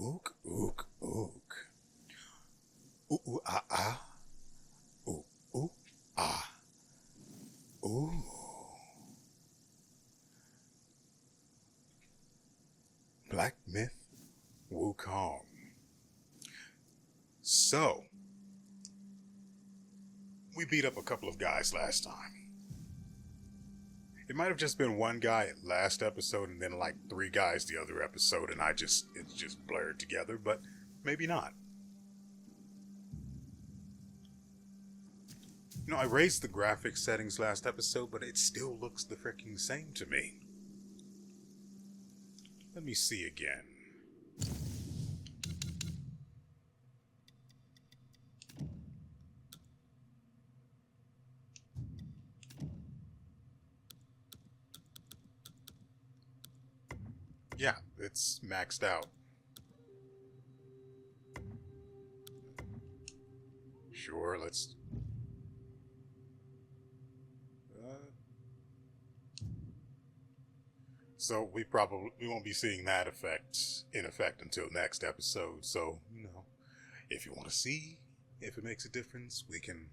Ook, ook, ook. Ooh, ooh, ah, ah. Ooh, ooh, ah. Ooh. Black Myth Wukong. So, we beat up a couple of guys last time. It might have just been one guy last episode and then like three guys the other episode, and it's just blurred together, but maybe not. You know, I raised the graphics settings last episode, but it still looks the freaking same to me. Let me see again. Yeah, it's maxed out. Sure, let's... So we won't be seeing that in effect until next episode. So, if you want to see if it makes a difference, you can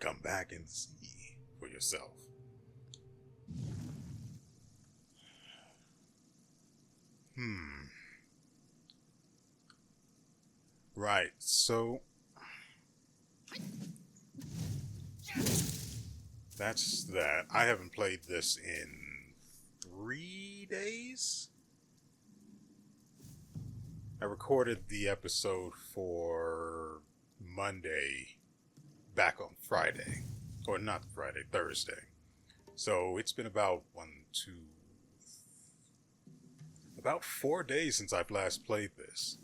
come back and see for yourself. Right, so that's that. I haven't played this in 3 days. I recorded the episode for Monday back on Friday. Or not Friday, Thursday. So it's been about about 4 days since I've last played this.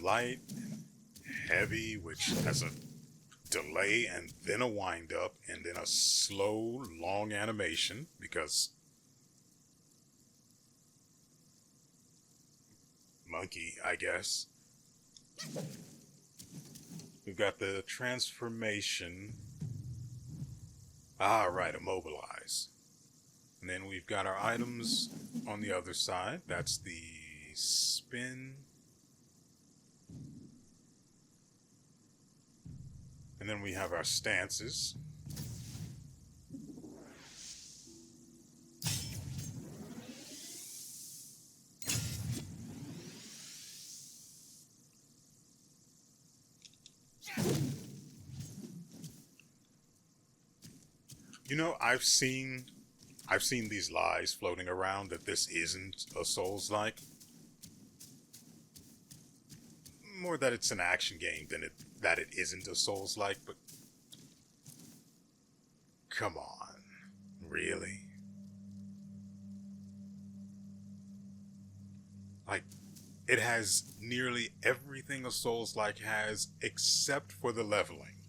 Light, heavy, which has a delay and then a wind up and then a slow, long animation because monkey, I guess. We've got the transformation. Ah, right, immobilize. And then we've got our items on the other side. That's the spin. And then we have our stances. You know, I've seen these lies floating around that this isn't a Souls-like. More that it's an action game than that it isn't a Souls-like, but come on, really? Like, it has nearly everything a Souls-like has except for the leveling.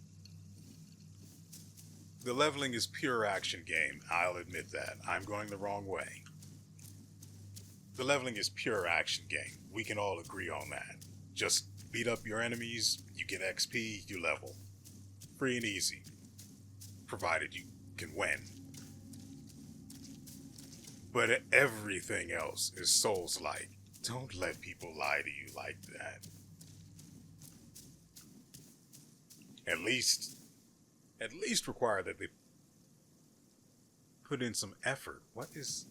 The leveling is pure action game, I'll admit that. I'm going the wrong way. The leveling is pure action game. We can all agree on that. Just beat up your enemies, you get XP, you level. Free and easy. Provided you can win. But everything else is Souls-like. Don't let people lie to you like that. At least require that they put in some effort. What is...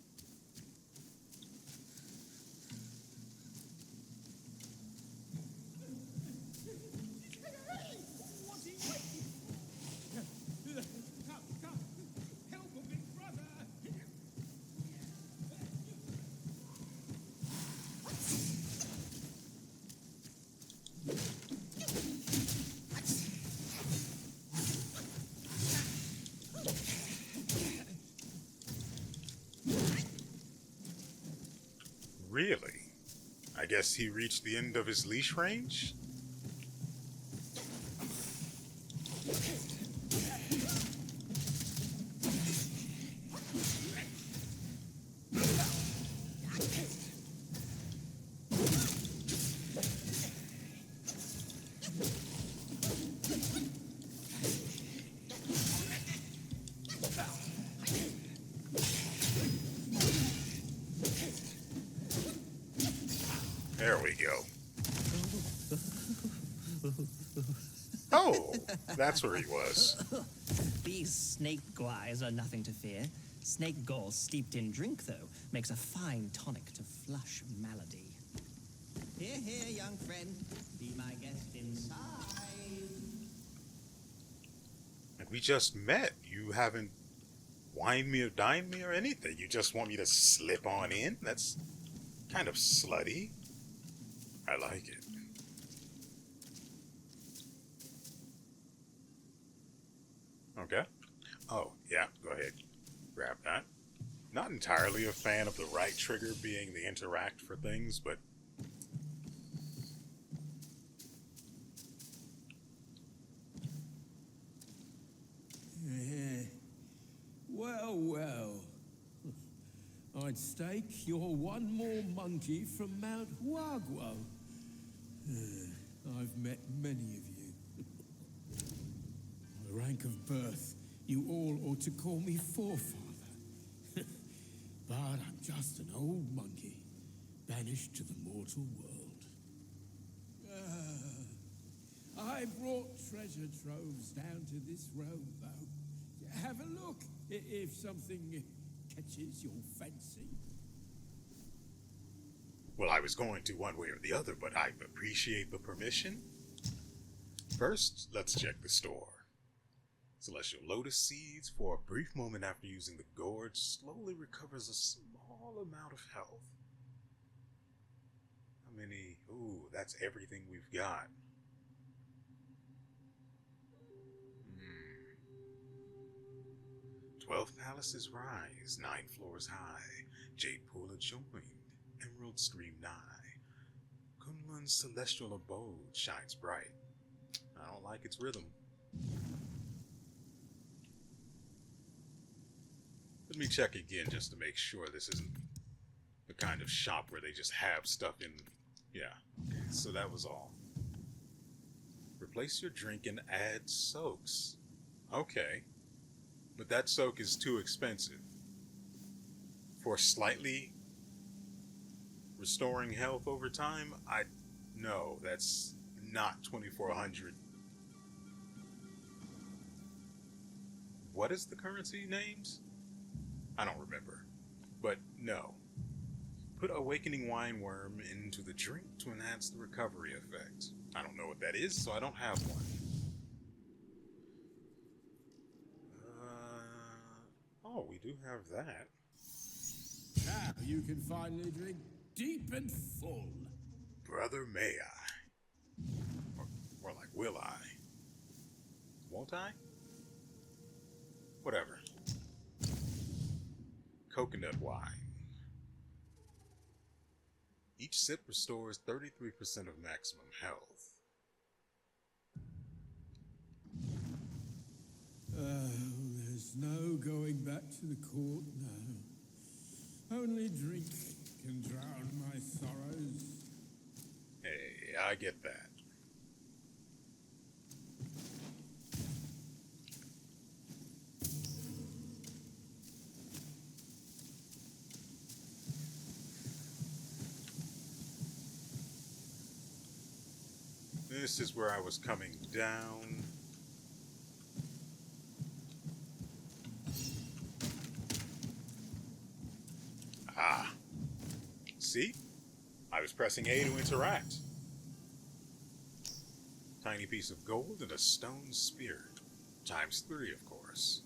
Really? I guess he reached the end of his leash range? There we go. Oh, that's where he was. These snake guys are nothing to fear. Snake gall steeped in drink, though, makes a fine tonic to flush malady. Here, here, young friend. Be my guest inside. And we just met. You haven't wined me or dined me or anything. You just want me to slip on in? That's kind of slutty. I like it. Okay. Oh, yeah, go ahead. Grab that. Not entirely a fan of the right trigger being the interact for things, but... Well, well. I'd stake you're one more monkey from Mount Wagwa. I've met many of you. By rank of birth, you all ought to call me forefather. But I'm just an old monkey, banished to the mortal world. I brought treasure troves down to this realm, though. Have a look, if something catches your fancy. Well, I was going to one way or the other, but I appreciate the permission. First, let's check the store. Celestial Lotus Seeds, for a brief moment after using the gorge, slowly recovers a small amount of health. How many? Ooh, that's everything we've got. 12 palaces rise, 9 floors high. Jade Pool adjoined, Emerald Stream nigh. Kunlun's celestial abode shines bright. I don't like its rhythm. Let me check again just to make sure this isn't the kind of shop where they just have stuff in... Yeah, okay, so that was all. Replace your drink and add soaks. Okay. But that soak is too expensive. For slightly restoring health over time, no, that's not 2,400. What is the currency names? I don't remember. But no. Put Awakening Wine Worm into the drink to enhance the recovery effect. I don't know what that is, so I don't have one. Oh, we do have that. Now you can finally drink deep and full. Brother, may I? Or like, will I? Won't I? Whatever. Coconut wine. Each sip restores 33% of maximum health. There's no going back to the court now. Only drink can drown my sorrows. Hey, I get that. This is where I was coming down. Ah. See? I was pressing A to interact. Tiny piece of gold and a stone spear. Times 3, of course.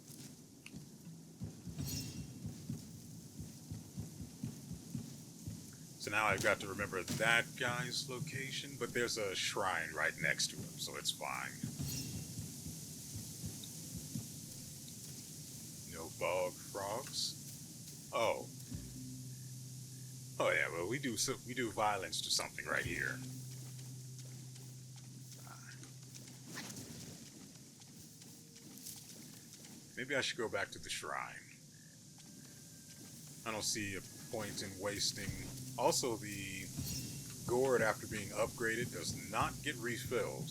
So now I've got to remember that guy's location, but there's a shrine right next to him, so it's fine. No bog frogs? Oh. Oh yeah, well we do violence to something right here. Maybe I should go back to the shrine. I don't see a point in wasting. Also, the gourd after being upgraded does not get refilled,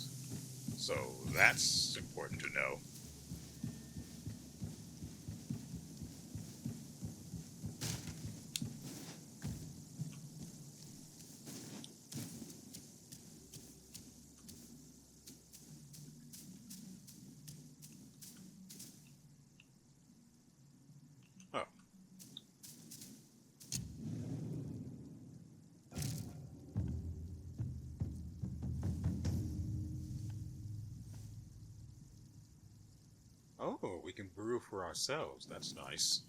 so that's important to know. Oh. Oh, we can brew for ourselves. That's nice.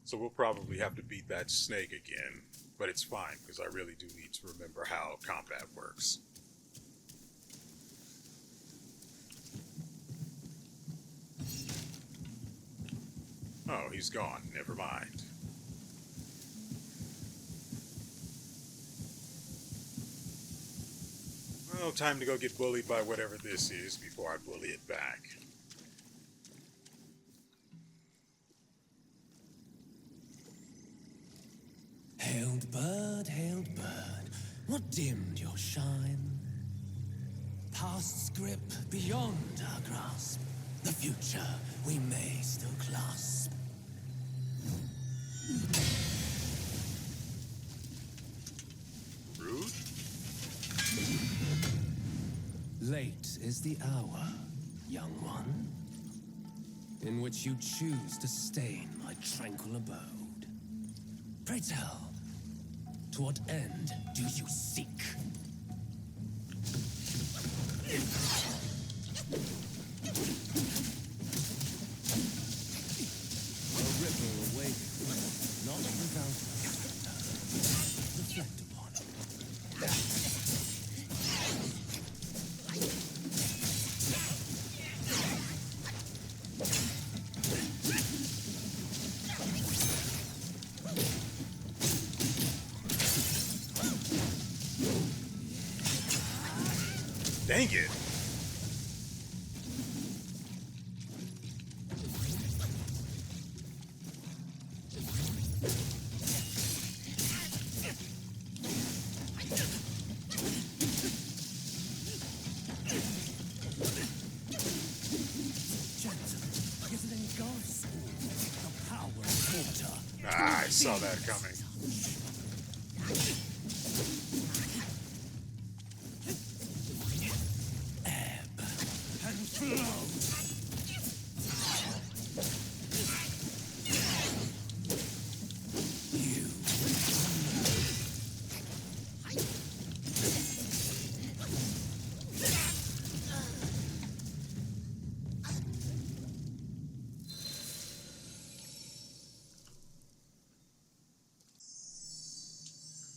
So we'll probably have to beat that snake again, but it's fine because I really do need to remember how combat works. Oh, he's gone. Never mind. Well, time to go get bullied by whatever this is before I bully it back. Hailed bird, what dimmed your shine? Past's grip beyond our grasp, the future we may still clasp. Rude? Late is the hour, young one, in which you choose to stain my tranquil abode. Pray tell, to what end do you seek? A ripple awakens, not without a reflect upon it. Dang it. Ah, I saw that coming.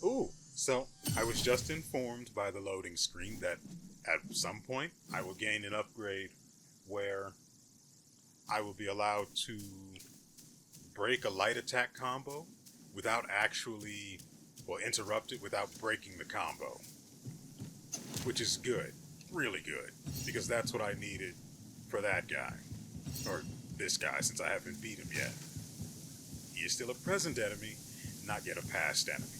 Ooh, so I was just informed by the loading screen that at some point I will gain an upgrade where I will be allowed to break a light attack combo without actually, well, interrupt it without breaking the combo. Which is good, really good, because that's what I needed for that guy. Or this guy, since I haven't beat him yet. He is still a present enemy, not yet a past enemy.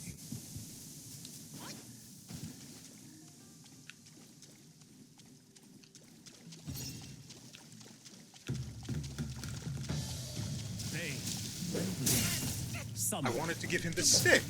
I wanted to give him the stick.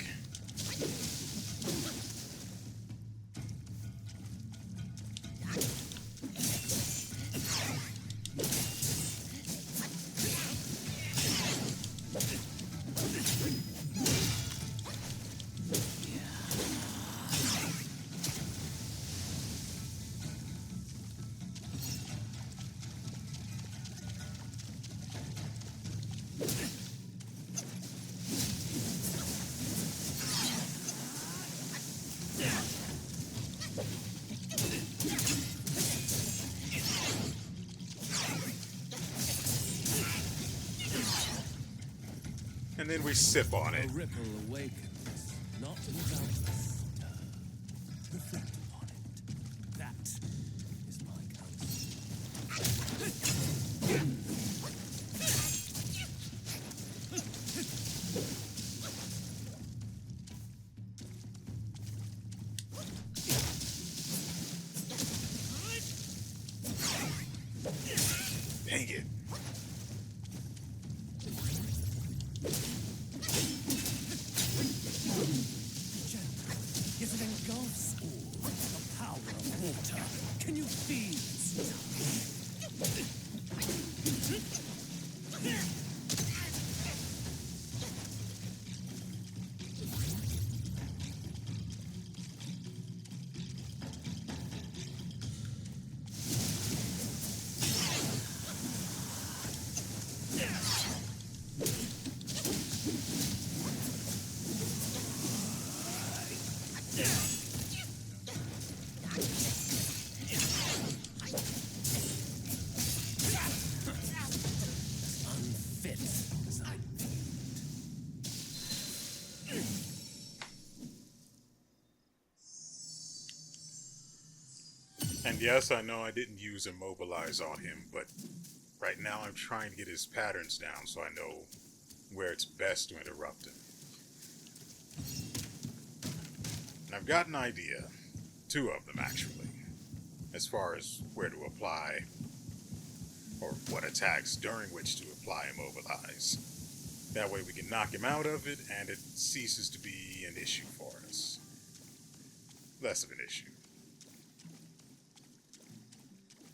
And then we sip on it. A ripple awakens, not without reflect upon it. That is my Dang it. Yes, it engulfs all the power of water. Can you feel it? Unfit as I And yes, I know I didn't use Immobilize on him, but right now I'm trying to get his patterns down so I know where it's best to interrupt him. And I've got an idea, two of them actually, as far as where to apply, or what attacks during which to apply Immobilize. That way we can knock him out of it and it ceases to be an issue for us. Less of an issue.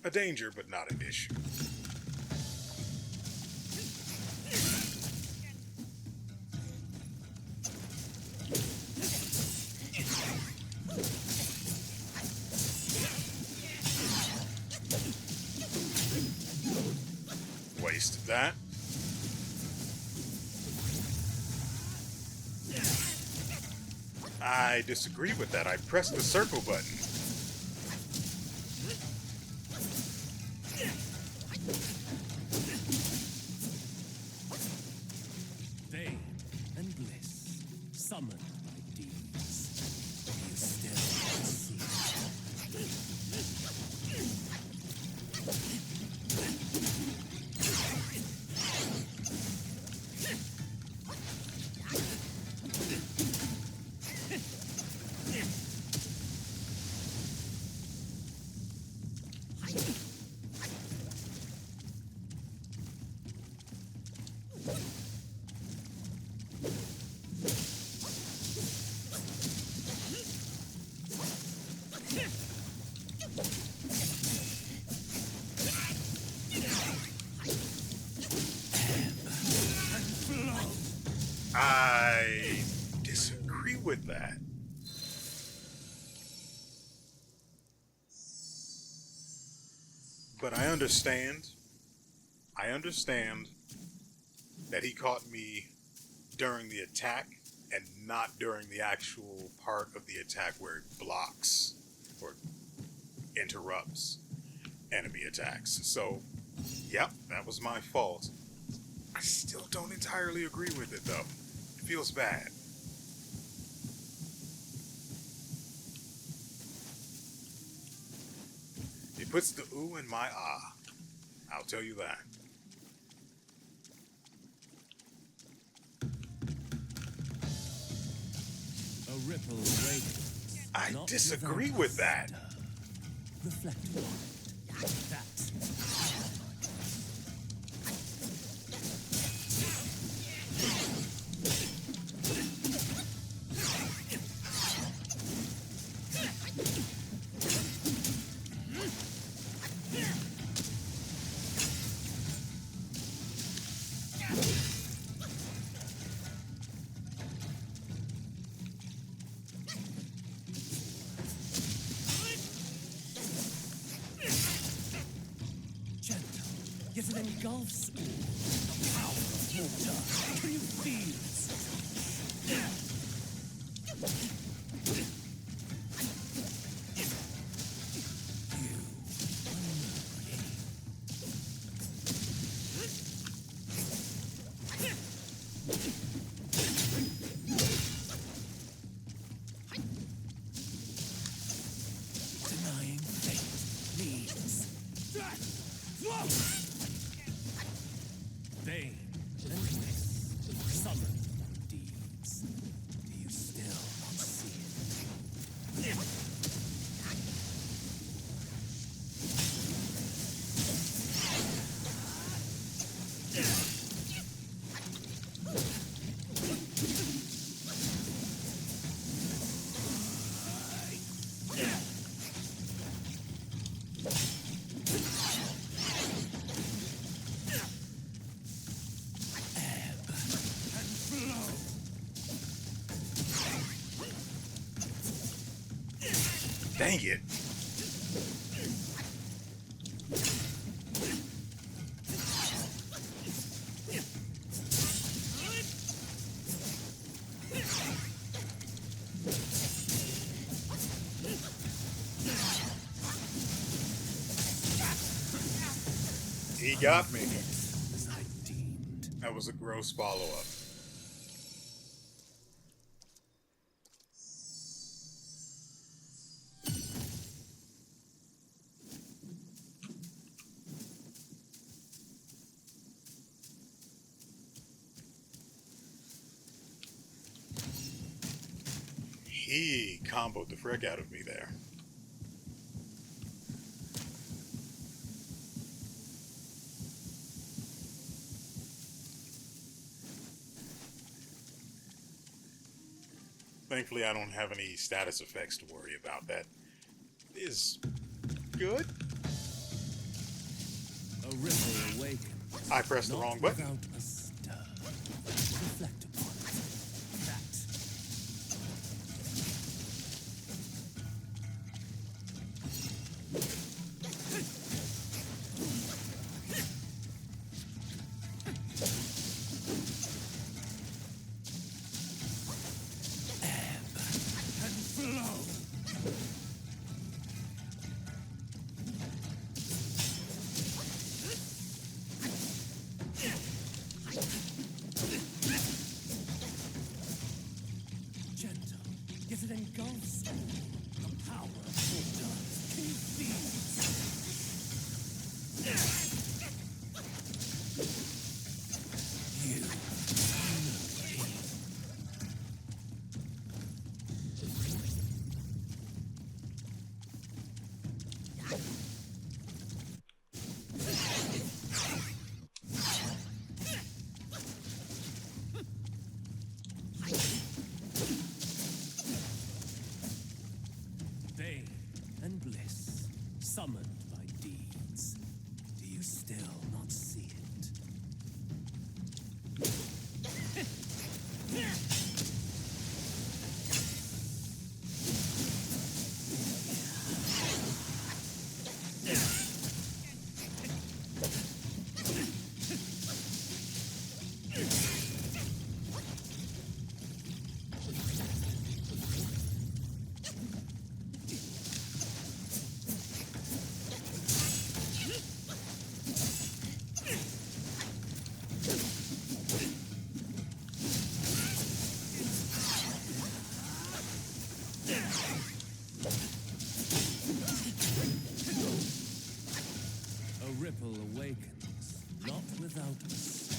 A danger, but not an issue. Wasted that. I disagree with that. I pressed the circle button. Fame and bliss, summoned by deeds. You still see. I disagree with that. But I understand that he caught me during the attack and not during the actual part of the attack where it blocks or interrupts enemy attacks. So, yep, that was my fault. I still don't entirely agree with it, though. It feels bad. It puts the ooh in my ah. I'll tell you that. A ripple awakens. I Not disagree without with that. wonder. Reflect on it. That. Gentle, yet it engulfs all. The power of water. Can you feel it? Denying fate means vain and bliss, summoned deeds. Do you still not see it? Dang it. He got me. As I deemed. That was a gross follow-up. He comboed the frick out of me there. Thankfully, I don't have any status effects to worry about. That is good. A ripple awakens. I pressed the not wrong button. without a stir. Reflect upon it. That. Ebb and flow. Gentle, yet it engulfs all. The power of order concedes. You Pain and bliss, summoned by deeds. Do you still not see it? A ripple awakens, not without a stir.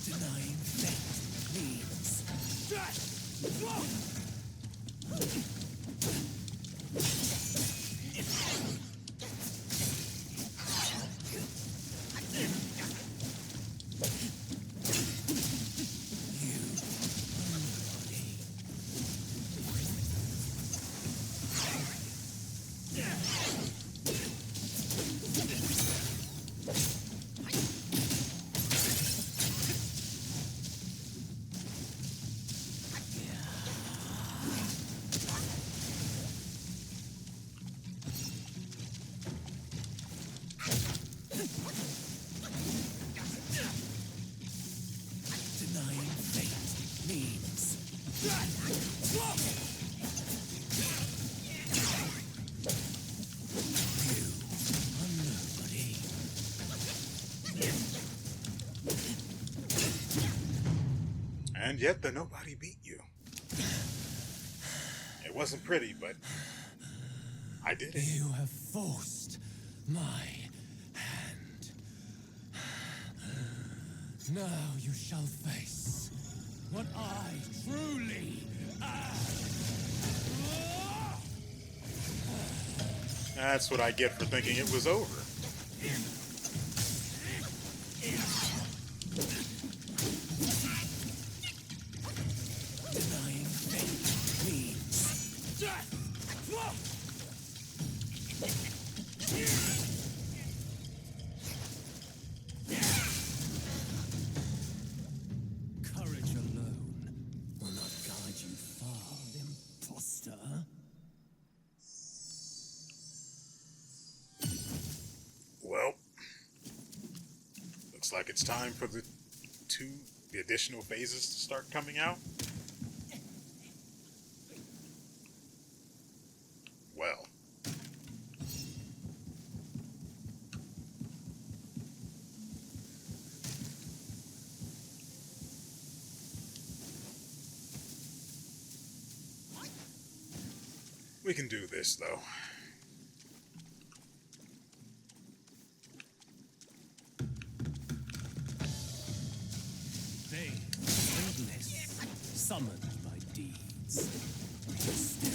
Denying fate means denying fate means you are nobody. And yet the nobody beat you. It wasn't pretty, but I did it. You have forced my hand. Now you shall face what I truly am. That's what I get for thinking it was over. Denying fate means death. Courage alone will not guide you far, imposter. Well, looks like it's time for the additional phases to start coming out. Well. We can do this, though. They, endless, summoned by deeds, still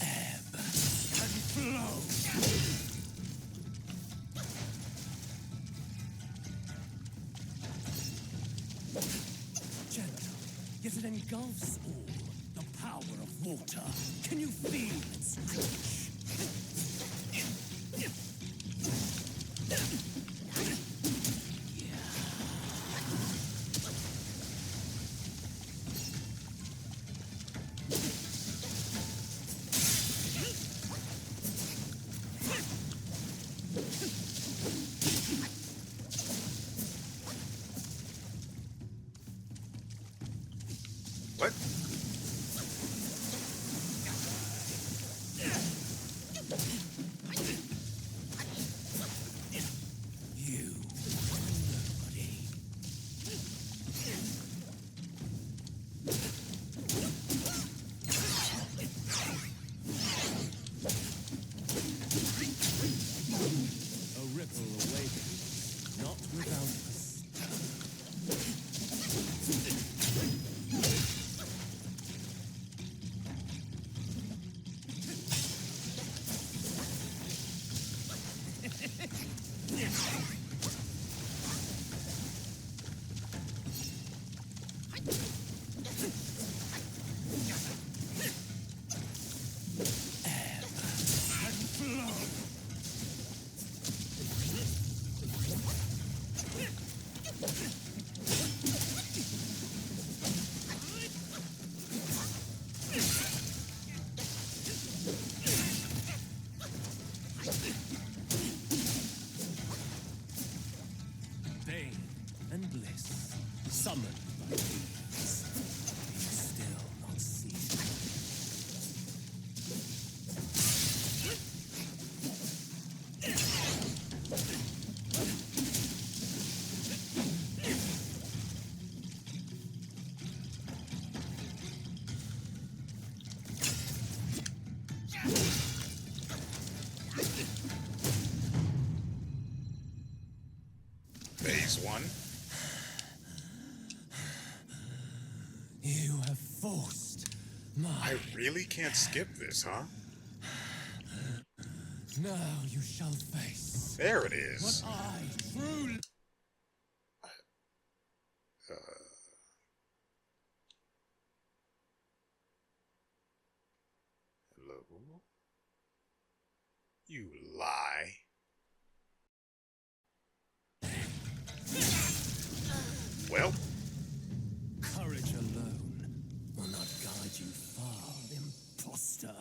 ebb and flow. Gentle, yet it engulfs all. The power of water. Can you feel its reach? What? You, nobody. A ripple awakens, not without a stir. Pain and bliss, summoned by these, still not seen. Phase 1? You have forced my... I really can't skip this, huh? Now you shall face There it what is. I truly... Hello? You lie. Well, Courage alone will not guide you far, imposter.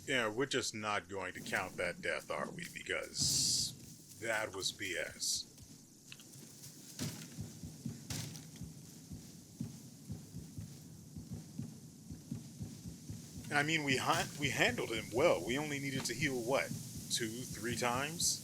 yeah, we're just not going to count that death, are we? Because that was BS. I mean, we handled him well. We only needed to heal, what, 2, 3 times?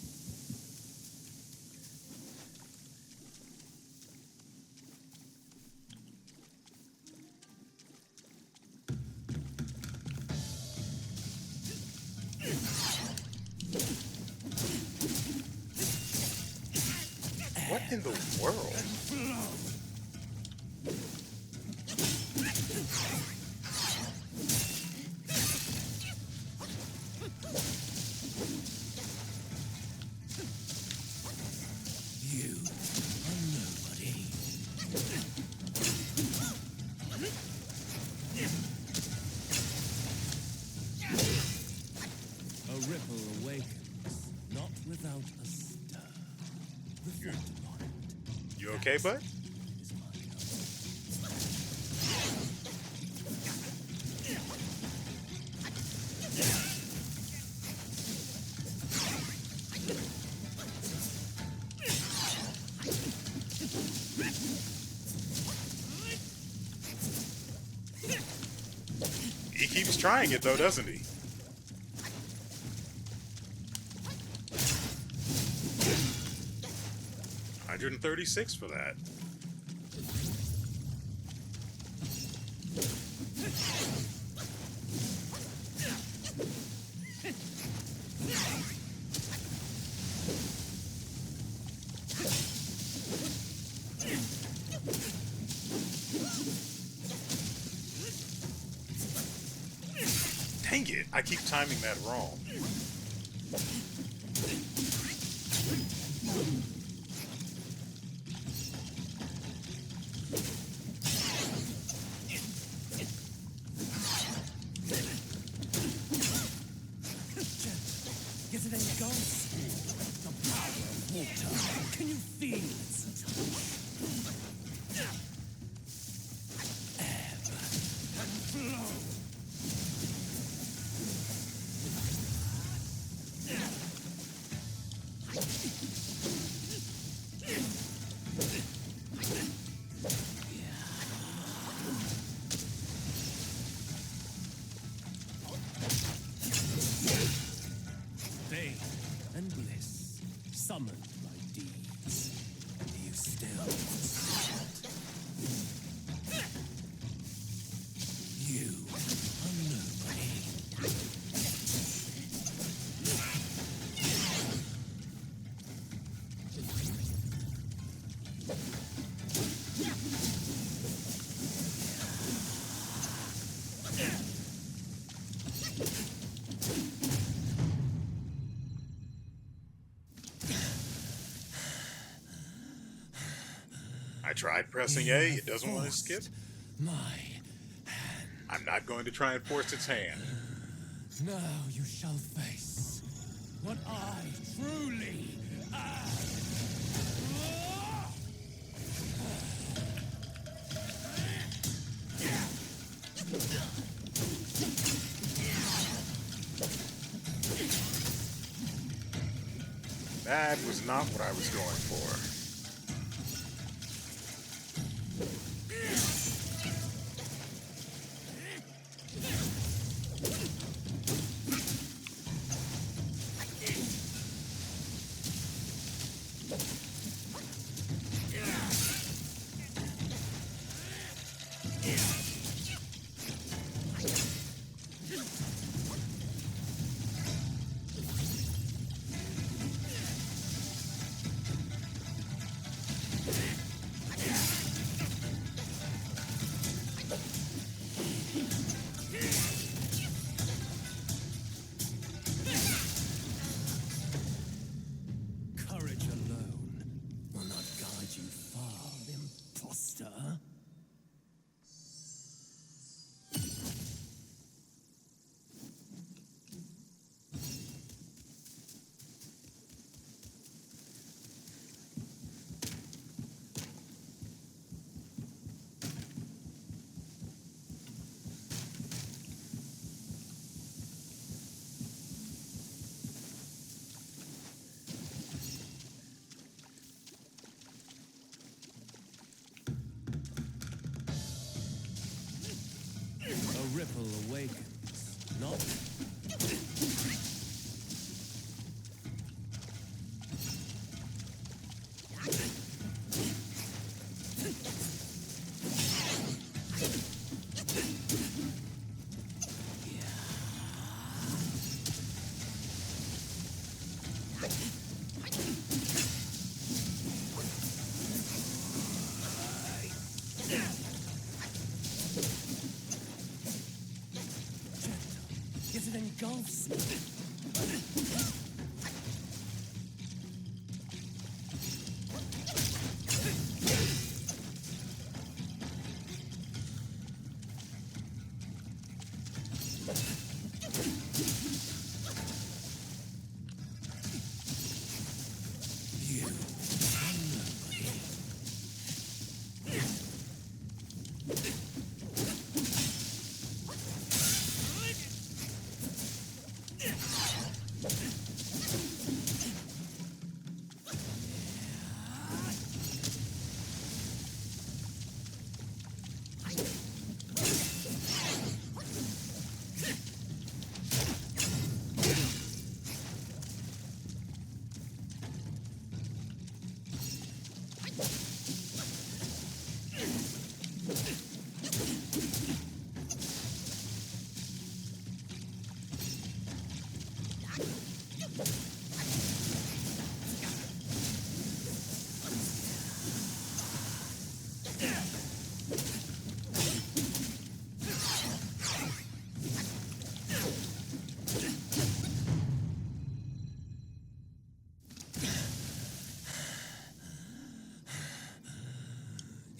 What in the world? You are nobody. A ripple awakens, not without a stir. Reflect upon it. You okay, bud? Is my He keeps trying it though, doesn't he? $136 for that. Dang it, I keep timing that wrong. Is it any ghost? The power of water. Can you feel its touch? Ebb and flow. Pain and bliss summoned by deeds. You still stand. You are nobody. I tried pressing A, it doesn't want to skip. My I'm not going to try and force its hand. now you shall face what I truly am. That was not what I was going for. Courage alone will not guide you far, imposter. A ripple awakens, not yourselves.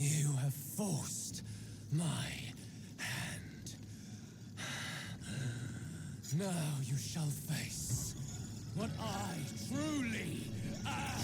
You have forced my hand. Now you shall face what I truly am.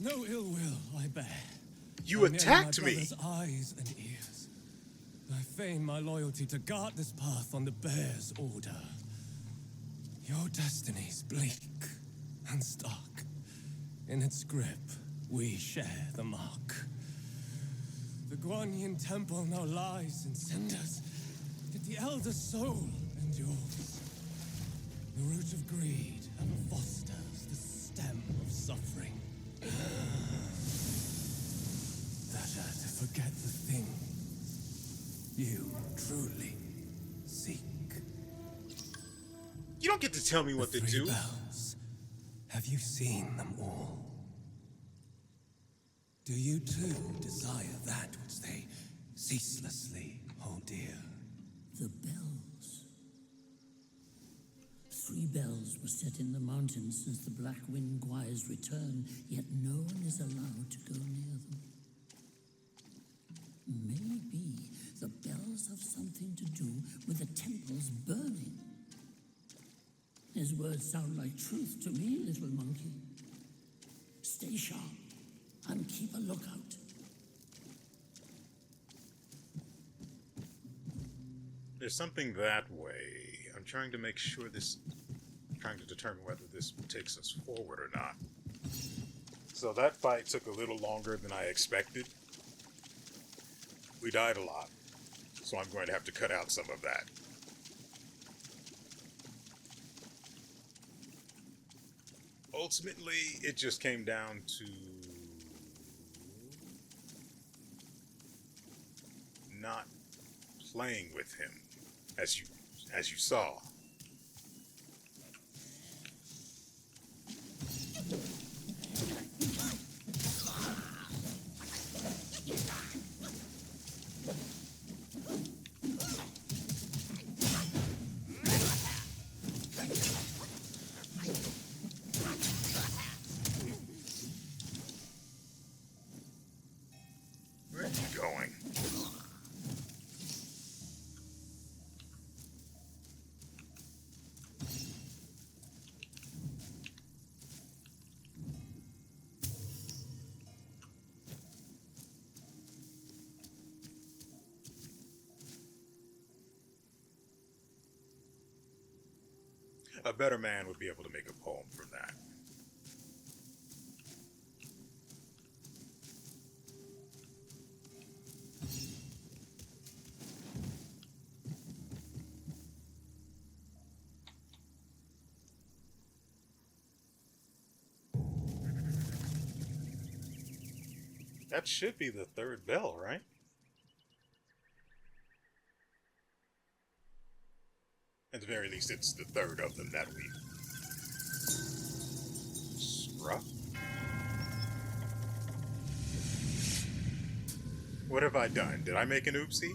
No ill will I bear. You I'm attacked my me! brother's eyes and ears. I feign my loyalty to guard this path on the bear's order. Your destiny's bleak and stark. In its grip, we share the mark. The Guanyin temple now lies in cinders, yet the elder soul endures. The root of greed ever fosters the stem of suffering. Better to forget the things you truly seek. You don't get to tell me what The to three do. bells. Have you seen them all? Do you too desire that which they ceaselessly hold dear? The bells. 3 bells were set in the mountains since the Black Wind Gwy's return, yet no one is allowed to go near them. Maybe The bells have something to do with the temples burning. His words sound like truth to me, little monkey. Stay sharp and keep a lookout. There's something that way. I'm trying to make sure this... trying to determine whether this takes us forward or not. So that fight took a little longer than I expected. We died a lot. So I'm going to have to cut out some of that. Ultimately, it just came down to not playing with him, as you saw. Where are you going? A better man would be able to make a poem from that. That should be the third bell, right? At the very least, it's the third of them that we've struck. What have I done? Did I make an oopsie?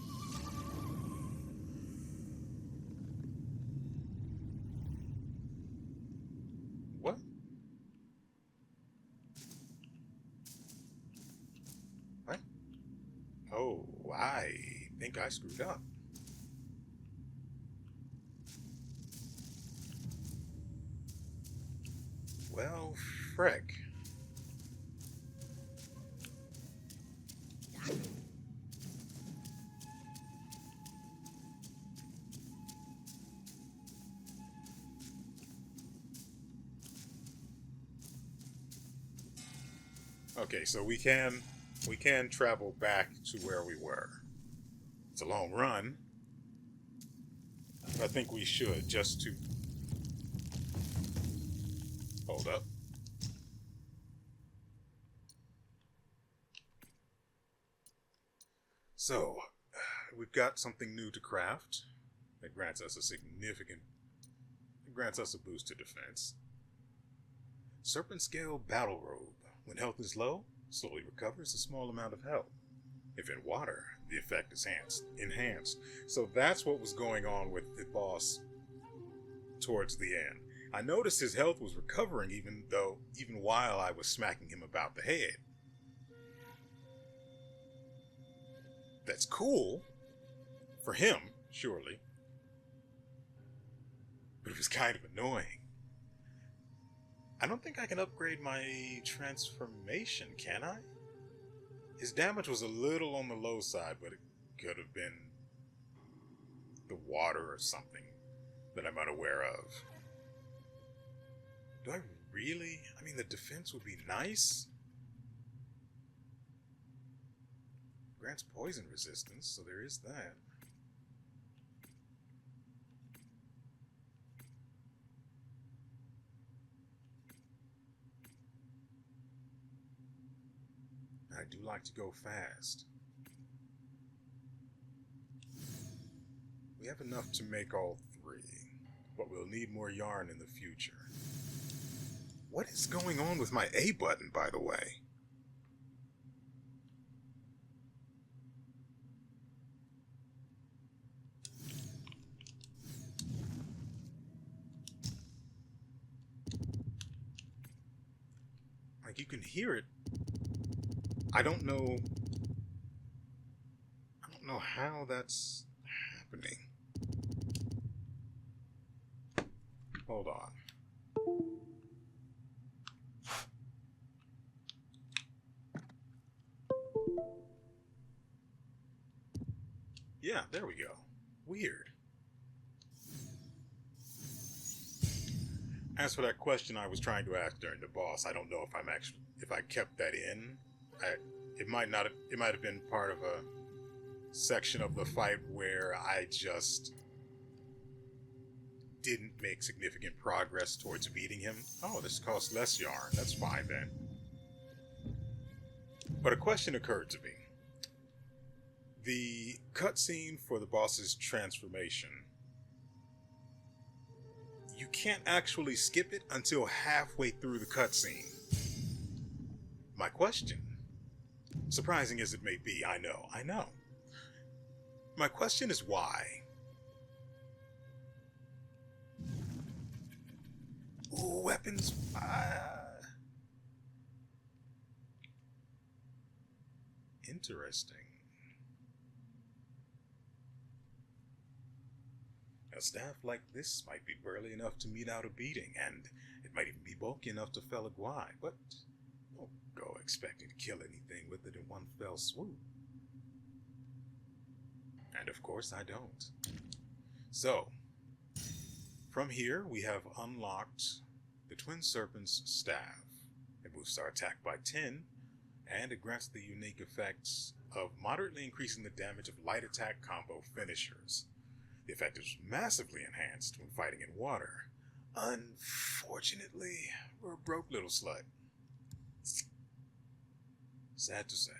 What? What? Oh, I think I screwed up. Well, frick. Okay, so we can travel back to where we were. It's a long run, but I think we should just to hold up. So, we've got something new to craft that grants us a boost to defense. Serpent Scale Battle Robe. When health is low, slowly recovers a small amount of health. If in water, the effect is enhanced. So that's what was going on with the boss towards the end. I noticed his health was recovering even while I was smacking him about the head. That's cool for him, surely. But it was kind of annoying. I don't think I can upgrade my transformation, can I? His damage was a little on the low side, but it could have been the water or something that I'm unaware of. Do I really? I mean, the defense would be nice. Grants poison resistance, so there is that. I do like to go fast. We have enough to make all three, but we'll need more yarn in the future. What is going on with my A button, by the way? Like, you can hear it. I don't know know how that's happening. Hold on. Yeah, there we go. Weird. As for that question I was trying to ask during the boss, I don't know if I kept that in. It might not. It might have been part of a section of the fight where I just didn't make significant progress towards beating him. Oh, this costs less yarn. That's fine then. But a question occurred to me. The cutscene for the boss's transformation, you can't actually skip it until halfway through the cutscene. My question, surprising as it may be, I know. My question is why? Ooh, weapons. Interesting. A staff like this might be burly enough to mete out a beating, and it might even be bulky enough to fell a guy, but don't go expecting to kill anything with it in one fell swoop. And of course I don't. So, from here we have unlocked the Twin Serpent's staff. It boosts our attack by 10, and it grants the unique effects of moderately increasing the damage of light attack combo finishers. The effect is massively enhanced when fighting in water. Unfortunately, we're a broke little slut. Sad to say.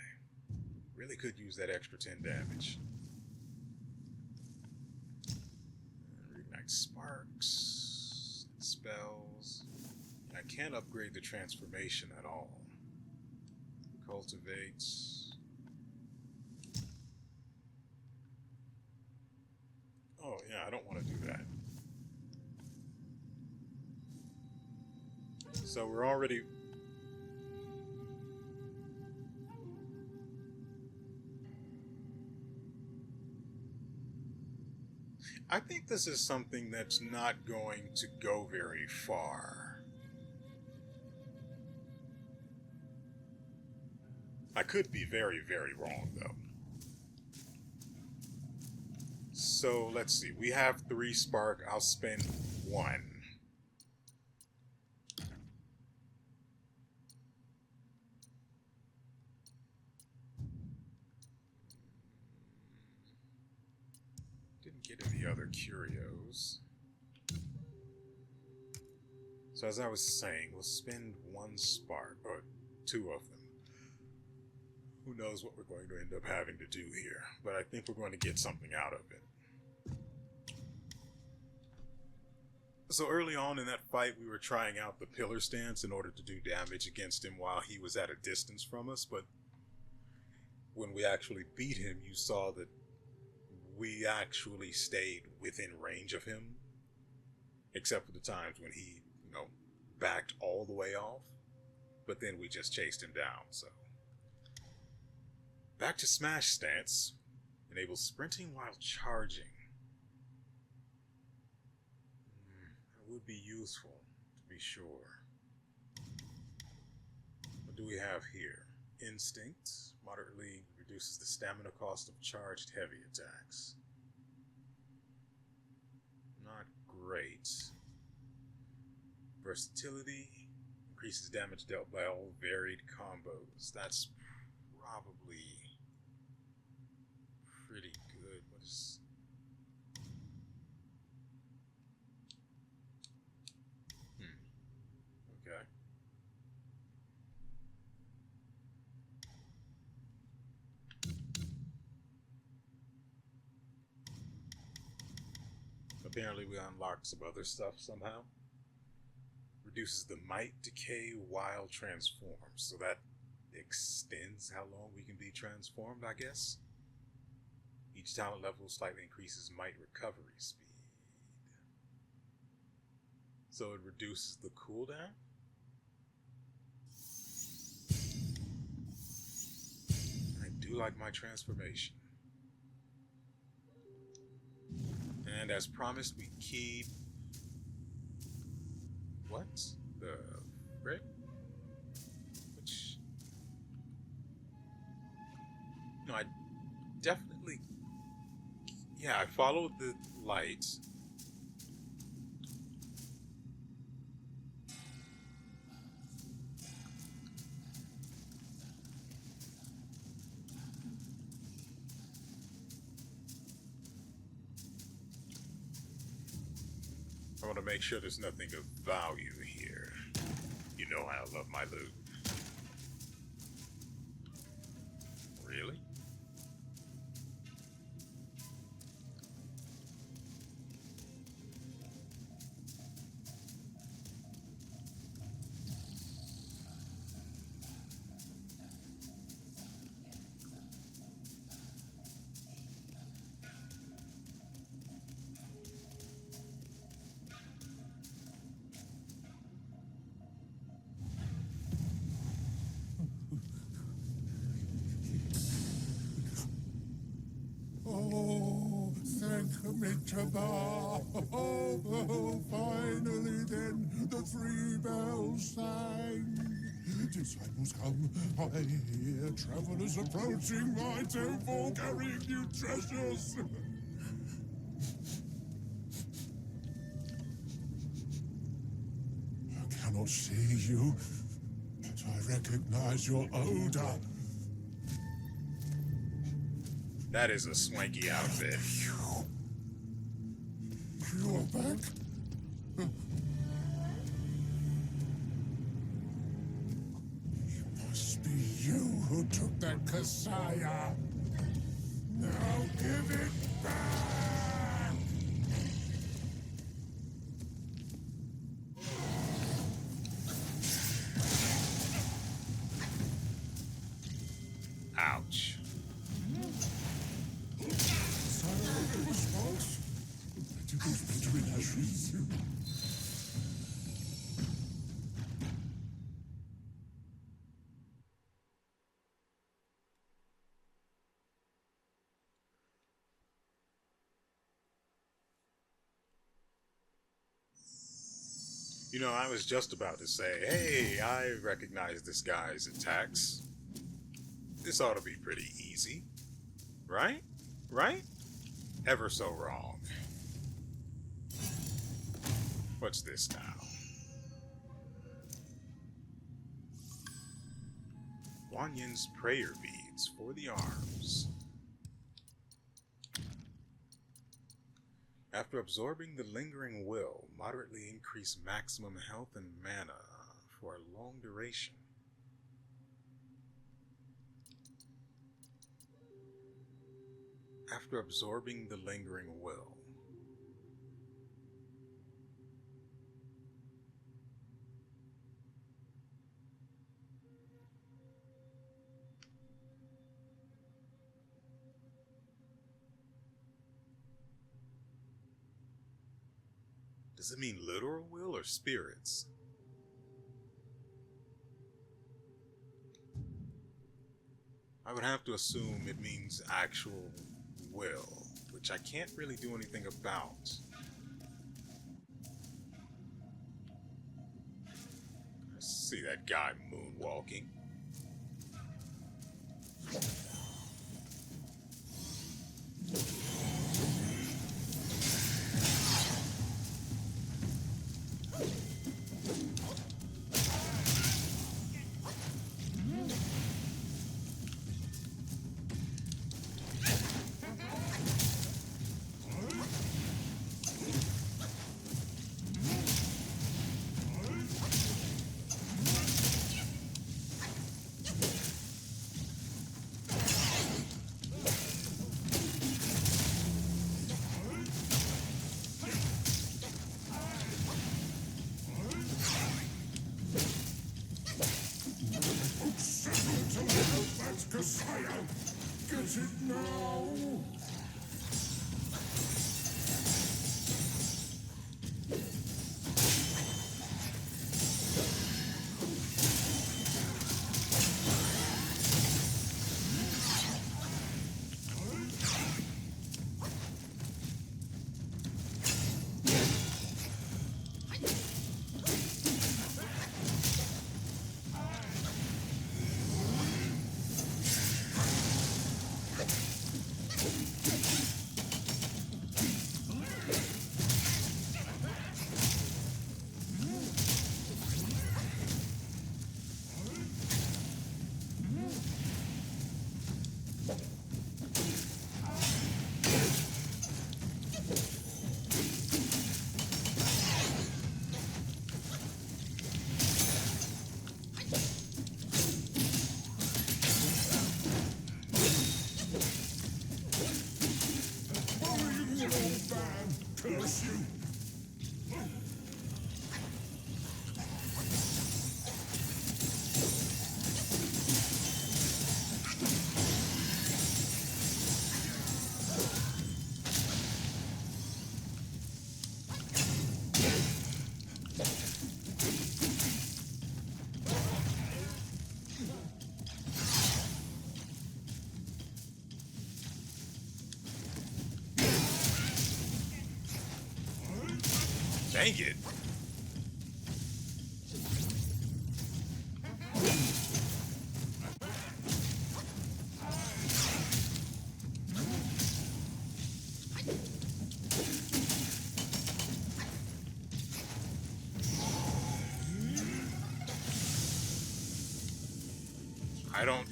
Really could use that extra 10 damage. Reignite sparks, spells. I can't upgrade the transformation at all. Cultivates. Oh, yeah, I don't want to do that. So we're already... I think this is something that's not going to go very far. I could be very, very wrong, though. So, let's see. We have 3 spark. I'll spend 1. Didn't get any other curios. So, as I was saying, we'll spend 1 spark, or 2 of them. Who knows what we're going to end up having to do here, but I think we're going to get something out of it. So early on in that fight, we were trying out the pillar stance in order to do damage against him while he was at a distance from us, but when we actually beat him, you saw that we actually stayed within range of him, except for the times when he, backed all the way off, but then we just chased him down, so. Back to smash stance, enables sprinting while charging. That would be useful, to be sure. What do we have here? Instinct, moderately reduces the stamina cost of charged heavy attacks. Not great. Versatility, increases damage dealt by all varied combos. That's probably pretty good. What is... Okay. Apparently we unlocked some other stuff somehow. Reduces the might decay while transformed, so that extends how long we can be transformed, I guess. Each talent level slightly increases might recovery speed. So it reduces the cooldown? I do like my transformation. And as promised, we keep... What the frick? Which... No, I definitely... Yeah, I followed the lights. I want to make sure there's nothing of value here. You know how I love my loot. Really? Oh, thank me to God. Oh, finally then the 3 bells sang. Disciples come, I hear travelers approaching my temple carrying new treasures. I cannot see you, but I recognize your odor. That is a swanky outfit. You're back? It must be you who took that Kasaya. Now give it back! Ouch. Silent response? It was better in ashes. You know, I was just about to say, hey, I recognize this guy's attacks. This ought to be pretty easy. Right? Right? Ever so wrong. What's this now? Wan Yin's prayer beads for the arms. After absorbing the lingering will, moderately increase maximum health and mana for a long duration. After absorbing the lingering will. Does it mean literal will or spirits? I would have to assume it means actual will, which I can't really do anything about. I see that guy moonwalking. That's Kasaya! Get it now! Dang it. I don't...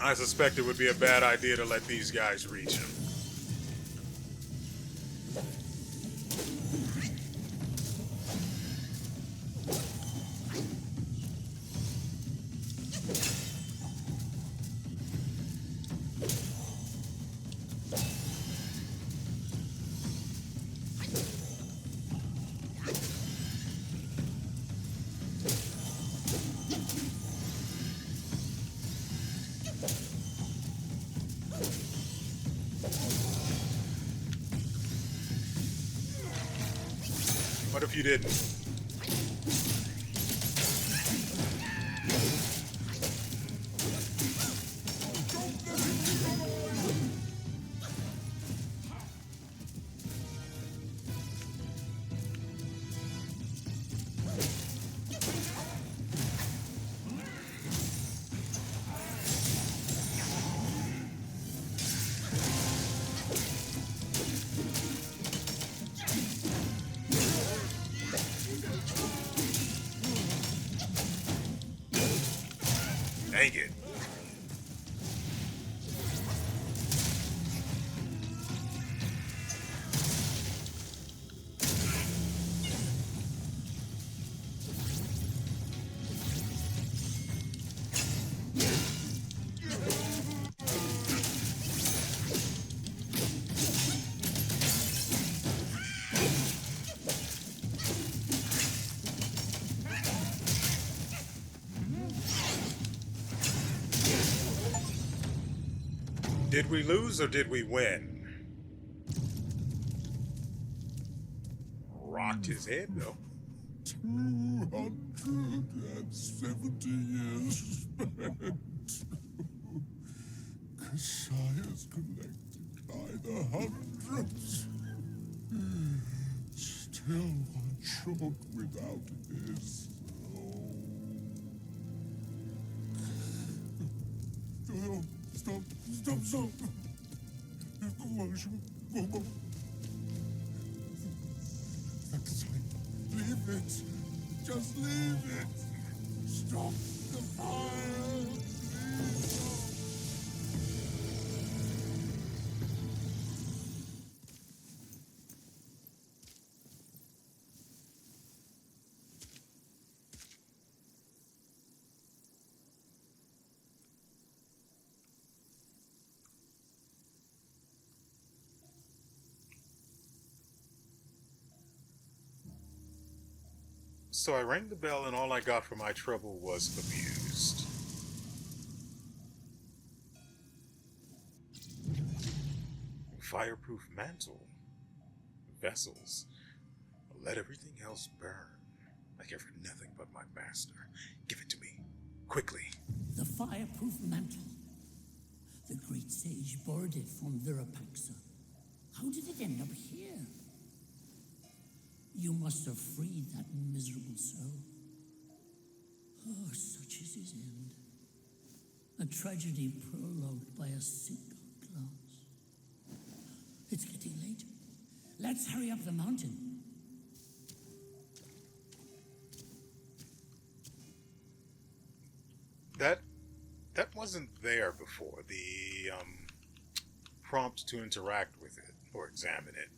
I suspect it would be a bad idea to let these guys reach him. What if you didn't? Dang it. Did we lose or did we win? Rocked his head, though. 270 years spent. Cassius collected by the hundreds. Still one short without his soul. Oh, stop. Go. Next time, leave it. Just leave it. Stop the fire. So I rang the bell and all I got for my trouble was abused. Fireproof mantle. Vessels. Let everything else burn. I care for nothing but my master. Give it to me. Quickly. The fireproof mantle. The great sage borrowed it from Virapaxa. How did it end up here? You must have freed that miserable soul. Oh, such is his end. A tragedy prologued by a single glance. It's getting late. Let's hurry up the mountain. That wasn't there before. The prompt to interact with it or examine it.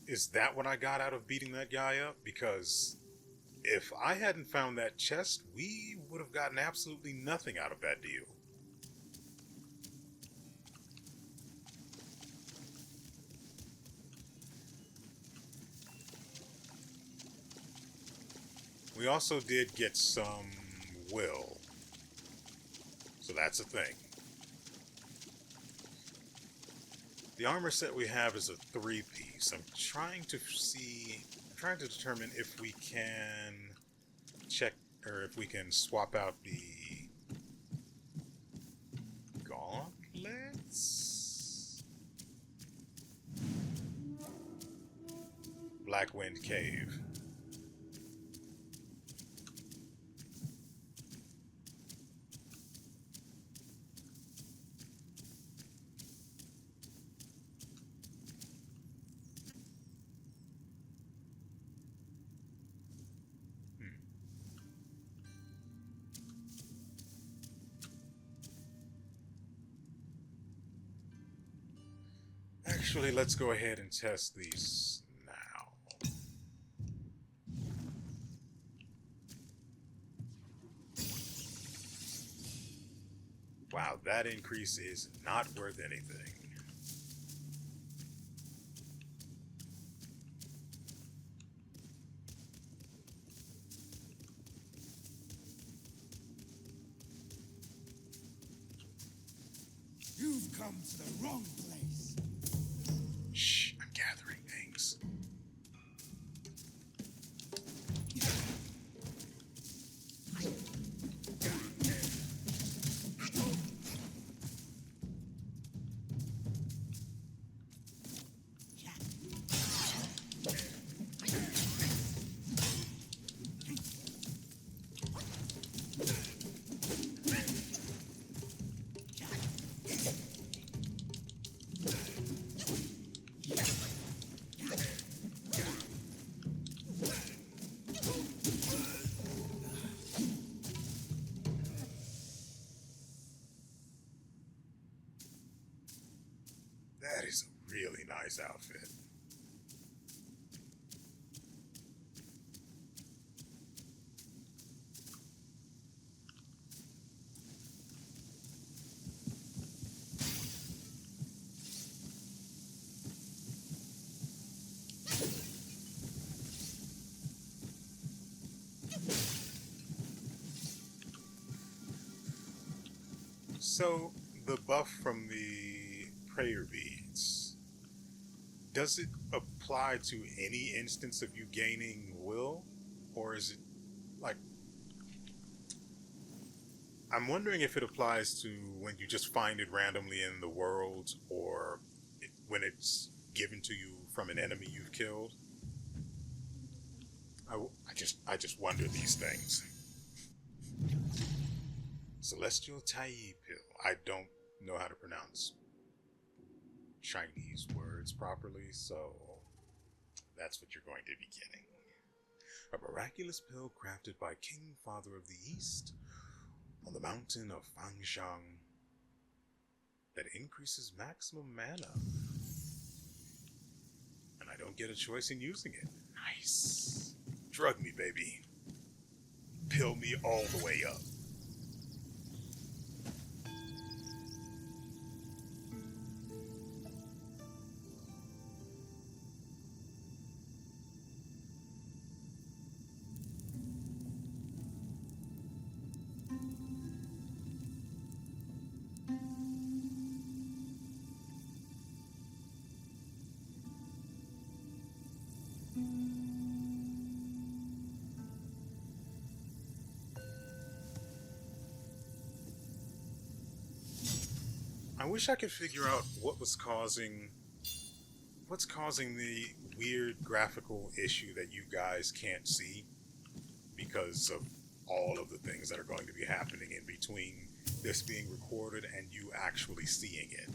Is that what I got out of beating that guy up? Because if I hadn't found that chest, we would have gotten absolutely nothing out of that deal. We also did get some will. So that's a thing. The armor set we have is a 3-piece. I'm trying to determine if we can check, or if we can swap out the gauntlets. Blackwind Cave. Actually, let's go ahead and test these now. Wow, that increase is not worth anything. You've come to the wrong place. Shh, I'm gathering things. That is a really nice outfit. So, the buff from the prayer beads, does it apply to any instance of you gaining will? Or is it like, I'm wondering if it applies to when you just find it randomly in the world, or when it's given to you from an enemy you've killed. I just wonder these things. Celestial Tai pill. I don't know how to pronounce Chinese words properly, so that's what you're going to be getting. A miraculous pill crafted by King Father of the East on the mountain of Fangshan that increases maximum mana. And I don't get a choice in using it. Nice. Drug me, baby. Pill me all the way up. I wish I could figure out what's causing the weird graphical issue that you guys can't see because of all of the things that are going to be happening in between this being recorded and you actually seeing it.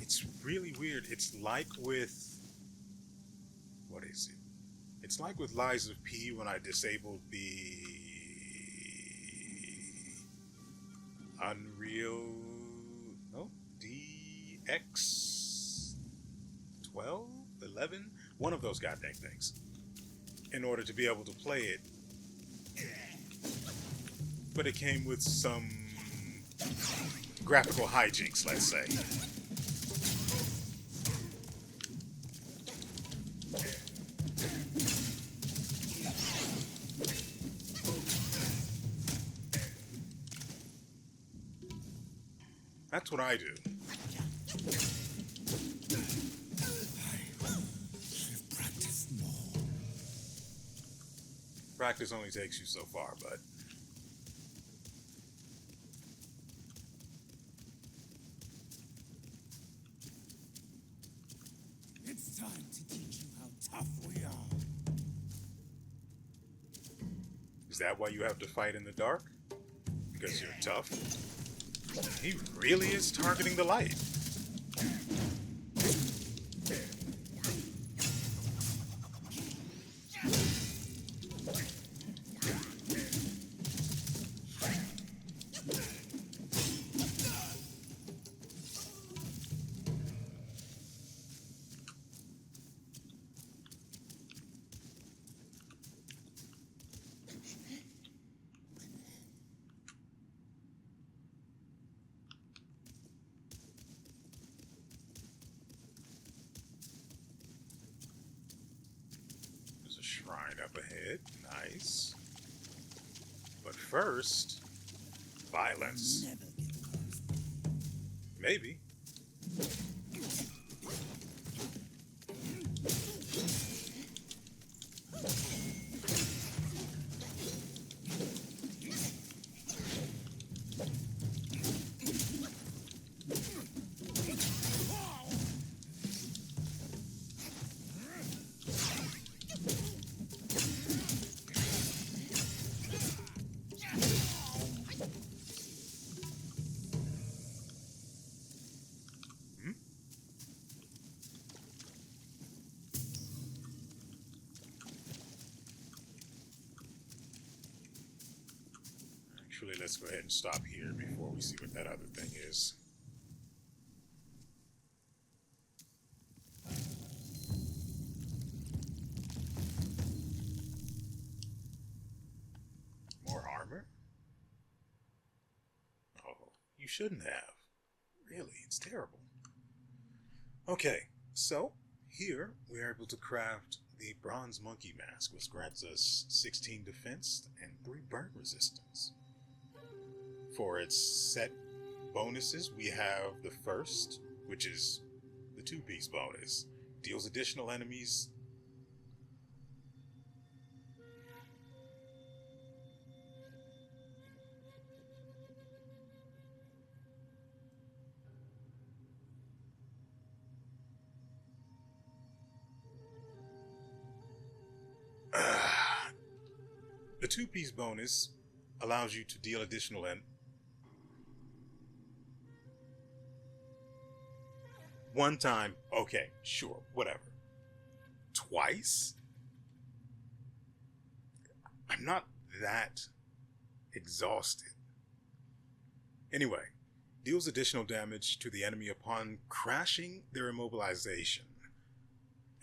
It's really weird. It's like with, what is it? It's like with Lies of P when I disabled the Unreal, DX 12, 11, one of those goddamn things, in order to be able to play it. But it came with some graphical hijinks, let's say. That's what I do. Should practice more. Practice only takes you so far, bud. It's time to teach you how tough we are. Is that why you have to fight in the dark? Because you're tough? He really is targeting the light. Shrine up ahead. Nice. But first, violence. Maybe. Actually, let's go ahead and stop here before we see what that other thing is. More armor? Oh, you shouldn't have. Really, it's terrible. Okay, so here we are able to craft the bronze monkey mask, which grants us 16 defense and 3 burn resistance. For its set bonuses, we have the first, which is the 2-piece bonus. Deals additional enemies. The 2-piece bonus allows you to deal additional one time, okay, sure, whatever. Twice? I'm not that exhausted. Anyway, deals additional damage to the enemy upon crashing their immobilization.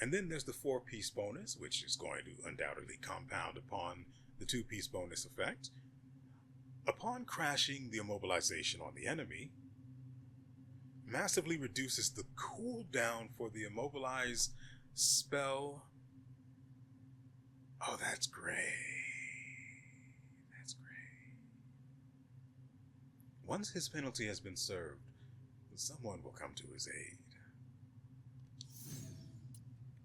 And then there's the 4-piece bonus, which is going to undoubtedly compound upon the 2-piece bonus effect. Upon crashing the immobilization on the enemy, massively reduces the cooldown for the immobilize spell. Oh, that's great. That's great. Once his penalty has been served, someone will come to his aid.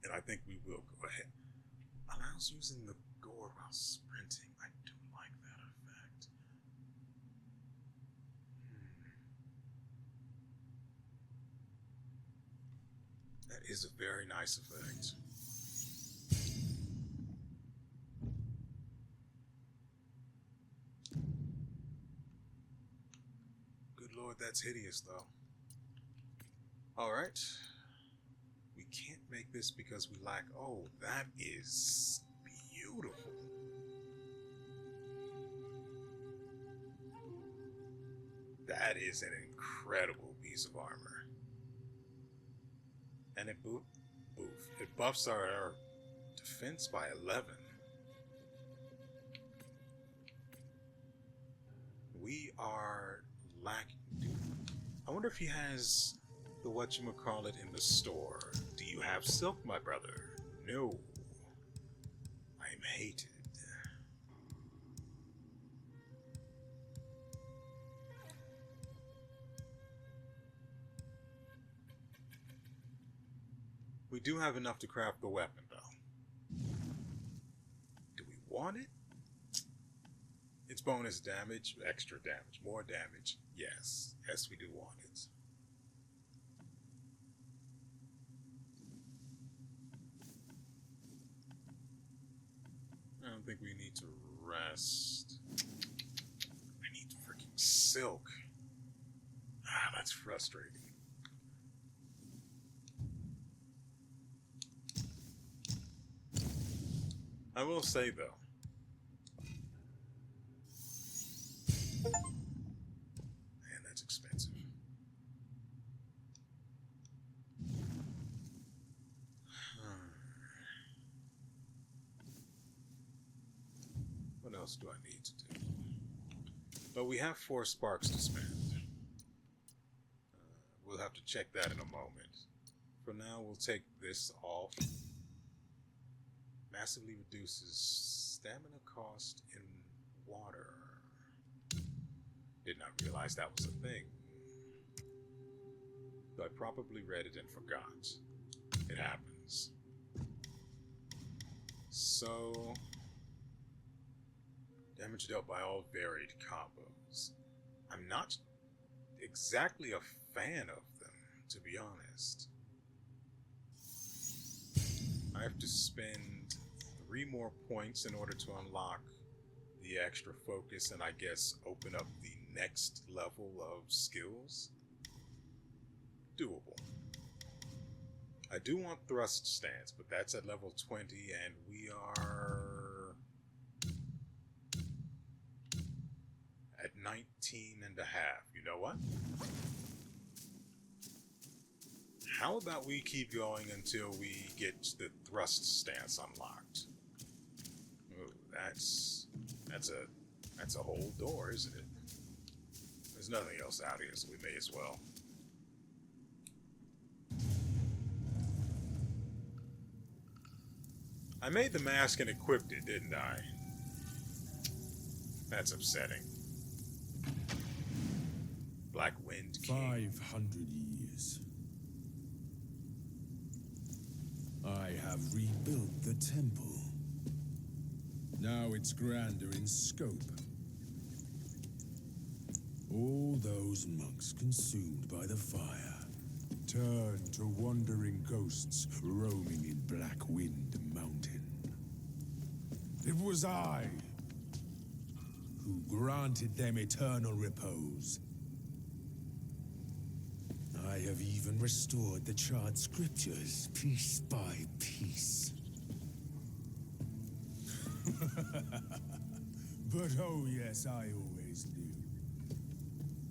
And I think we will go ahead. Allows using the gore while sprinting. I do like that effect. That is a very nice effect. Good lord, that's hideous though. Alright. We can't make this because we lack... Oh, that is beautiful. That is an incredible piece of armor. And it it buffs our defense by 11. We are lacking... I wonder if he has the whatchamacallit in the store. Do you have silk, my brother? No. I am hated. We do have enough to craft the weapon, though. Do we want it? It's bonus damage, extra damage, more damage. Yes. Yes, we do want it. I don't think we need to rest. I need freaking silk. Ah, that's frustrating. I will say, though, man, that's expensive. What else do I need to do? But we have 4 sparks to spend. We'll have to check that in a moment. For now, we'll take this off. Massively reduces stamina cost in water. Did not realize that was a thing. Though I probably read it and forgot. It happens. So, damage dealt by all varied combos. I'm not exactly a fan of them, to be honest. I have to spend 3 more points in order to unlock the extra focus and I guess open up the next level of skills. Doable. I do want thrust stance, but that's at level 20 and we are at 19 and a half. You know what? How about we keep going until we get the thrust stance unlocked? Ooh, that's a whole door, isn't it? There's nothing else out here, so we may as well. I made the mask and equipped it, didn't I? That's upsetting. Black Wind King. 500 years. I have rebuilt the temple. Now it's grander in scope. All those monks consumed by the fire turned to wandering ghosts roaming in Black Wind Mountain. It was I who granted them eternal repose. I have even restored the charred scriptures piece by piece. But oh yes, I always knew.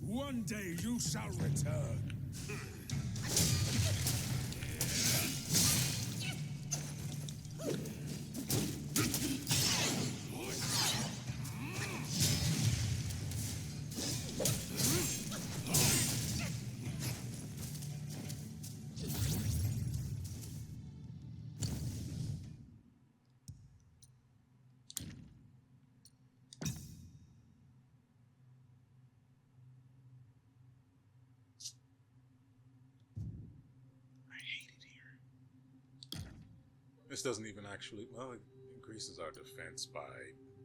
One day you shall return. This doesn't even actually, well, it increases our defense by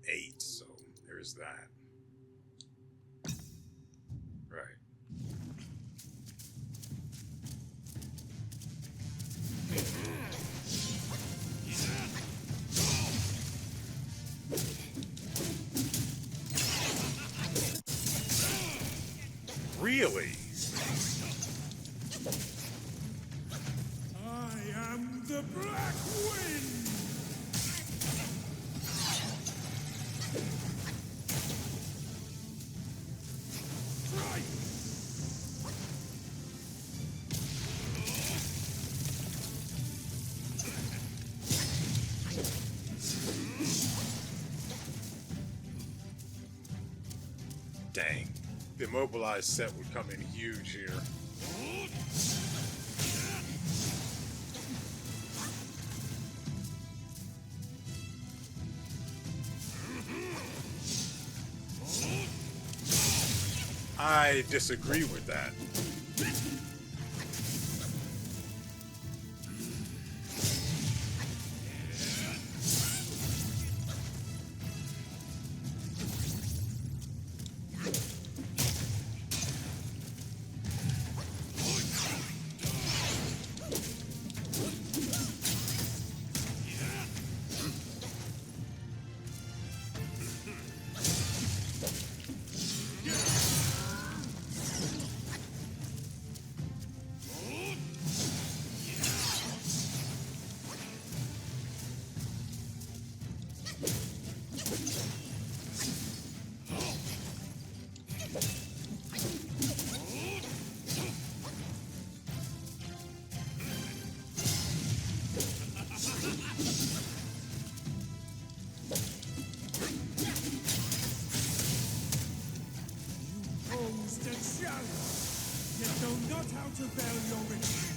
8, so there's that. Right. Really? I am the Black Wind! Dang. The immobilized set would come in huge here. I disagree with that. Posed a challenge, yet know not how to veil your retreat.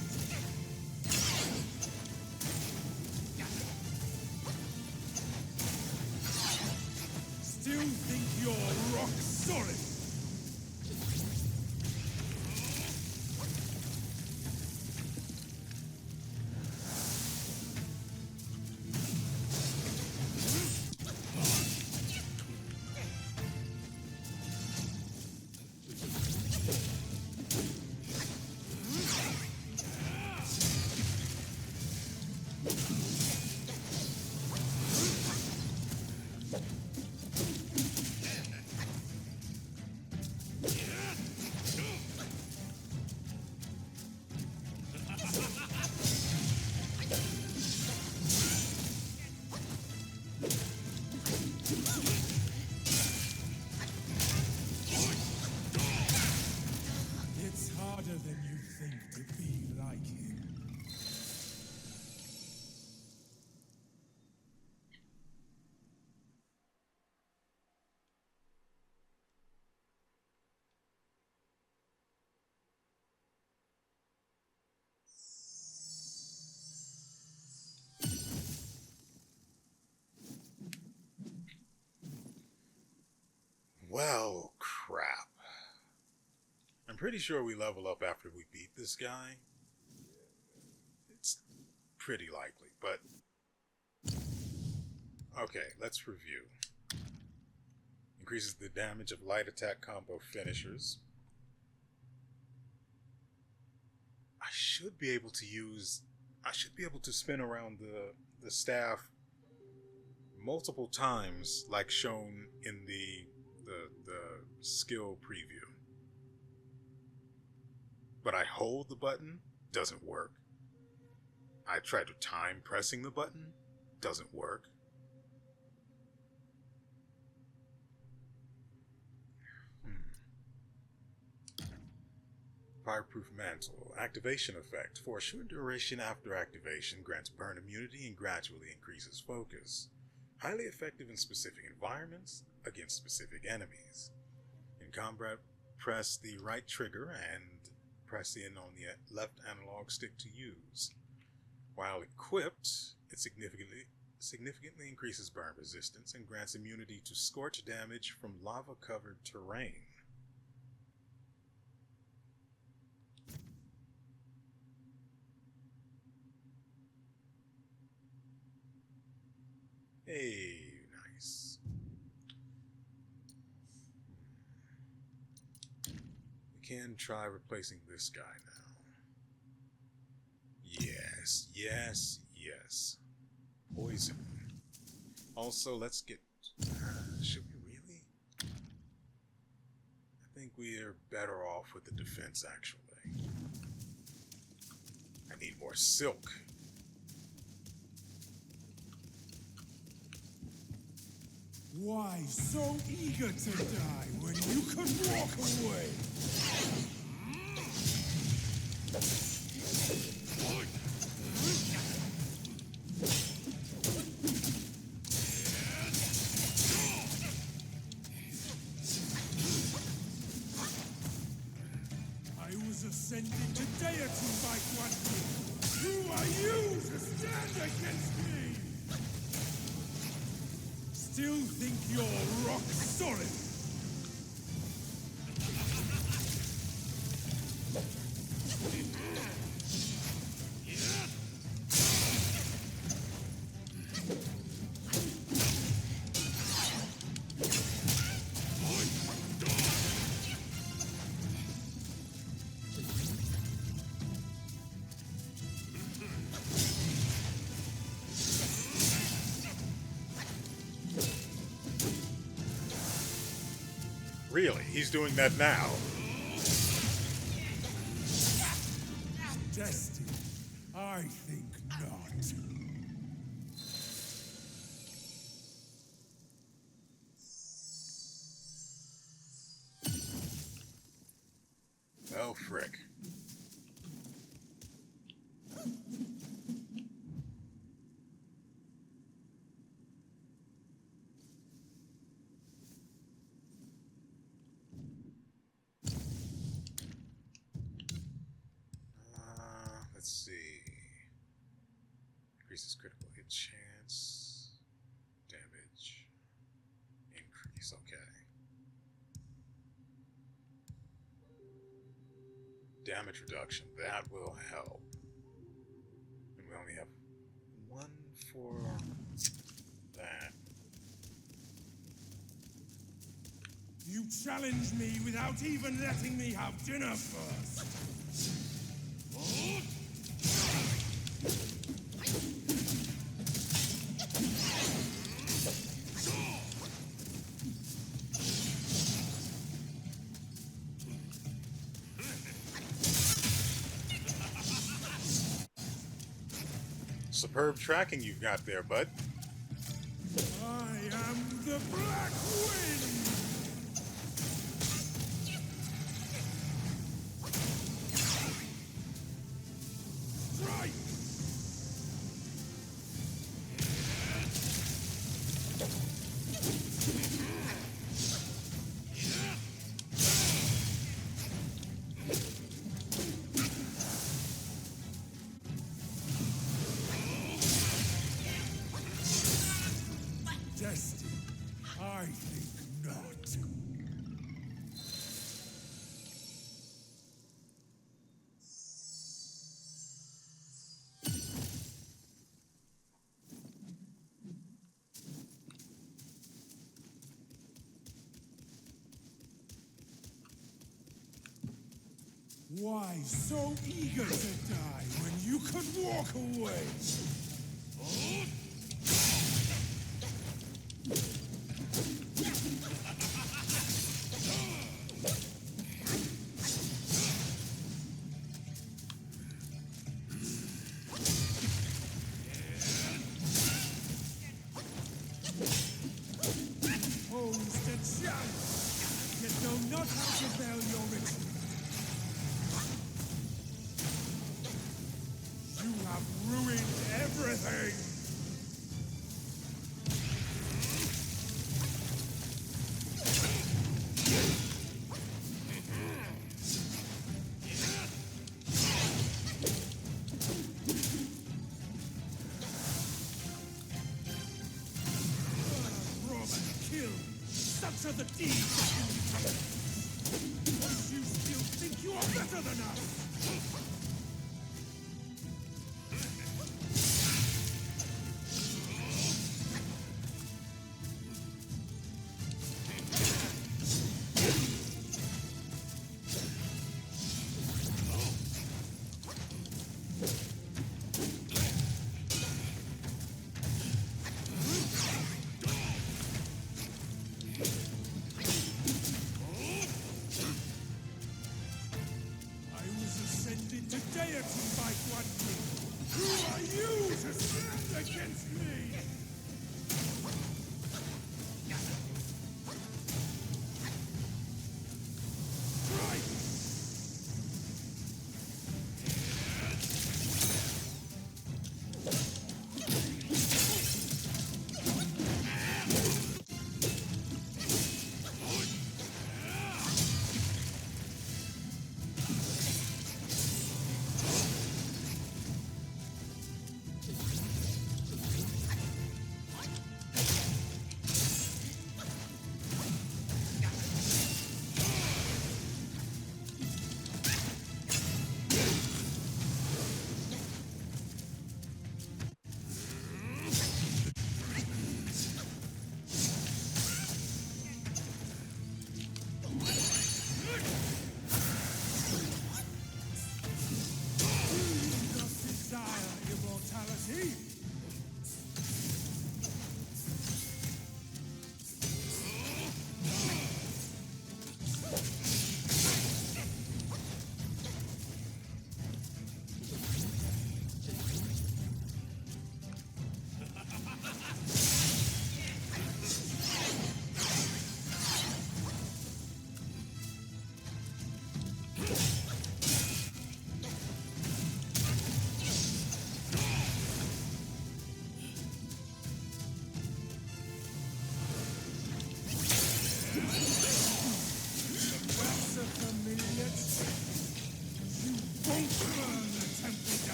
Still think you're rock solid? It's harder than you think to be like him. Well, crap. I'm pretty sure we level up after we beat this guy. It's pretty likely, but... Okay, let's review. Increases the damage of light attack combo finishers. I should be able to spin around the staff multiple times, like shown in the skill preview. But I hold the button, doesn't work. I try to time pressing the button, doesn't work. Fireproof Mantle. Activation effect. For a short duration after activation, grants burn immunity and gradually increases focus. Highly effective in specific environments, against specific enemies. In combat, press the right trigger and press in on the left analog stick to use. While equipped, it significantly increases burn resistance and grants immunity to scorch damage from lava-covered terrain. Hey, nice. We can try replacing this guy now. Yes, yes, yes. Poison. Also, let's get... should we really? I think we are better off with the defense, actually. I need more silk. Why so eager to die when you could walk away? I was ascended to deity by one you. Who are you to stand against me? Still think you're rock solid? Really? He's doing that now? Destined? I think not. Oh, frick. increases critical hit chance. Damage. Increase, okay. Damage reduction, that will help. And we only have one for that. You challenge me without even letting me have dinner first. Superb tracking you've got there, bud. I am the Black Wind! Strike! Destined? I think not. Why so eager to die when you could walk away? Posed a challenge, yet know not how to veil your retreat. You have ruined everything! Rob and kill! Such are the deeds of humankind! You still think you are better than us! I was ascended to deity by Guan Yin. Who are you to stand against me? Strike!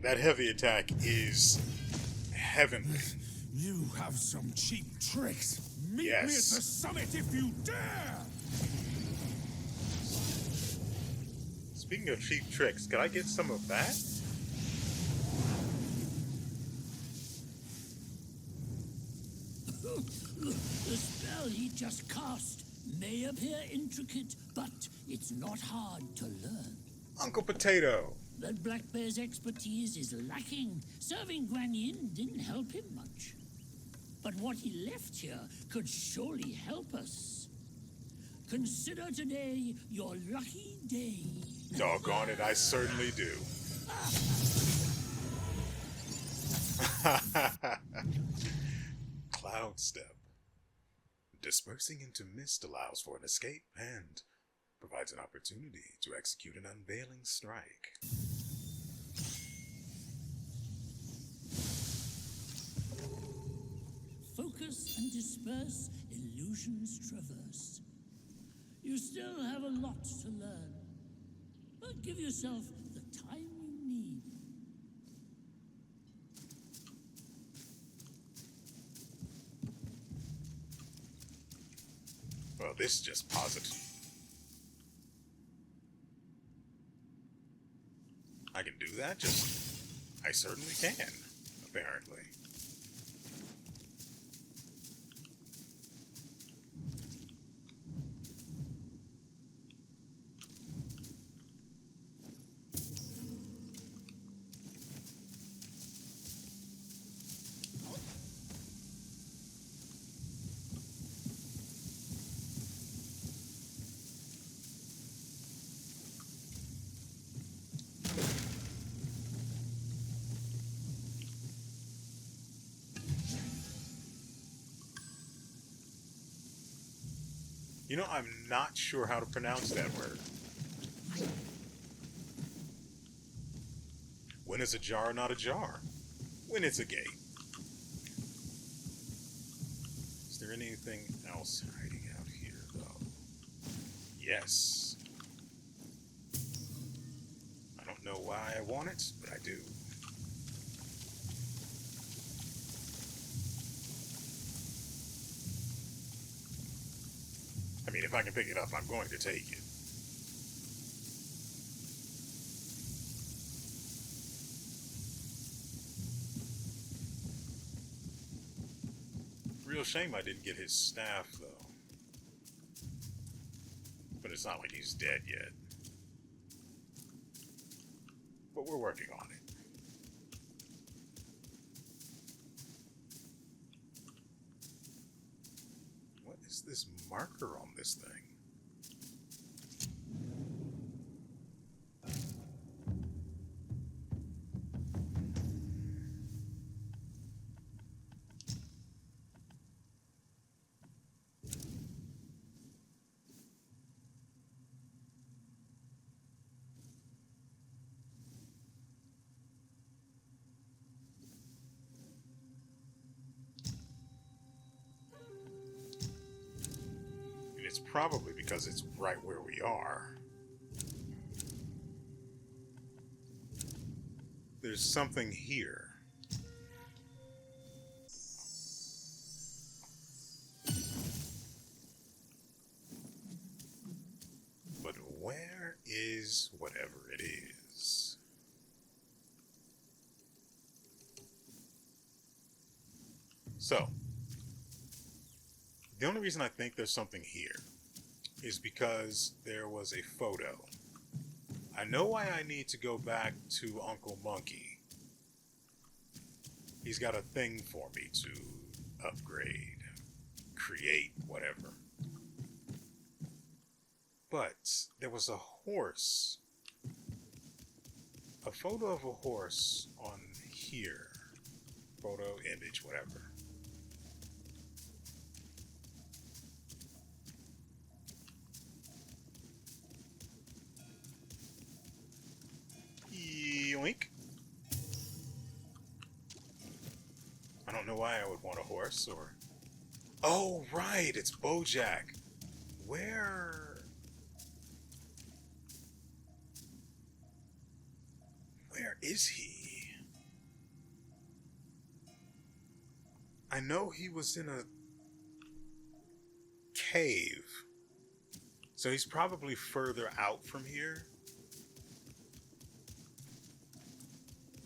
That heavy attack is heavenly. You have some cheap tricks. Meet me at the Yes. summit if you dare! Speaking of cheap tricks, could I get some of that? The spell he just cast may appear intricate, but it's not hard to learn. Uncle Potato. That Black Bear's expertise is lacking. Serving Guan Yin didn't help him much. But what he left here could surely help us. Consider today your lucky day. Doggone it, I certainly do. Cloud Step. Dispersing into mist allows for an escape and provides an opportunity to execute an unveiling strike. Focus and disperse, illusions traverse. You still have a lot to learn, but give yourself the time you need. Well, this is just positive. I can do that? I certainly can, apparently. You know, I'm not sure how to pronounce that word. When is a jar not a jar? When it's a gate. Is there anything else hiding out here, though? Yes. I don't know why I want it, but I do. I mean, if I can pick it up, I'm going to take it. Real shame I didn't get his staff, though. But it's not like he's dead yet. But we're working on it. What is this marker on this thing? It's probably because it's right where we are. There's something here. But where is whatever it is? So, the only reason I think there's something here is because there was a photo. I know why I need to go back to Uncle Monkey. He's got a thing for me to upgrade, create, whatever. But there was a horse. A photo of a horse on here. Photo, image, whatever. Yoink. I don't know why I would want a horse or... Oh, right, it's Bojack. Where is he? I know he was in a cave. So he's probably further out from here.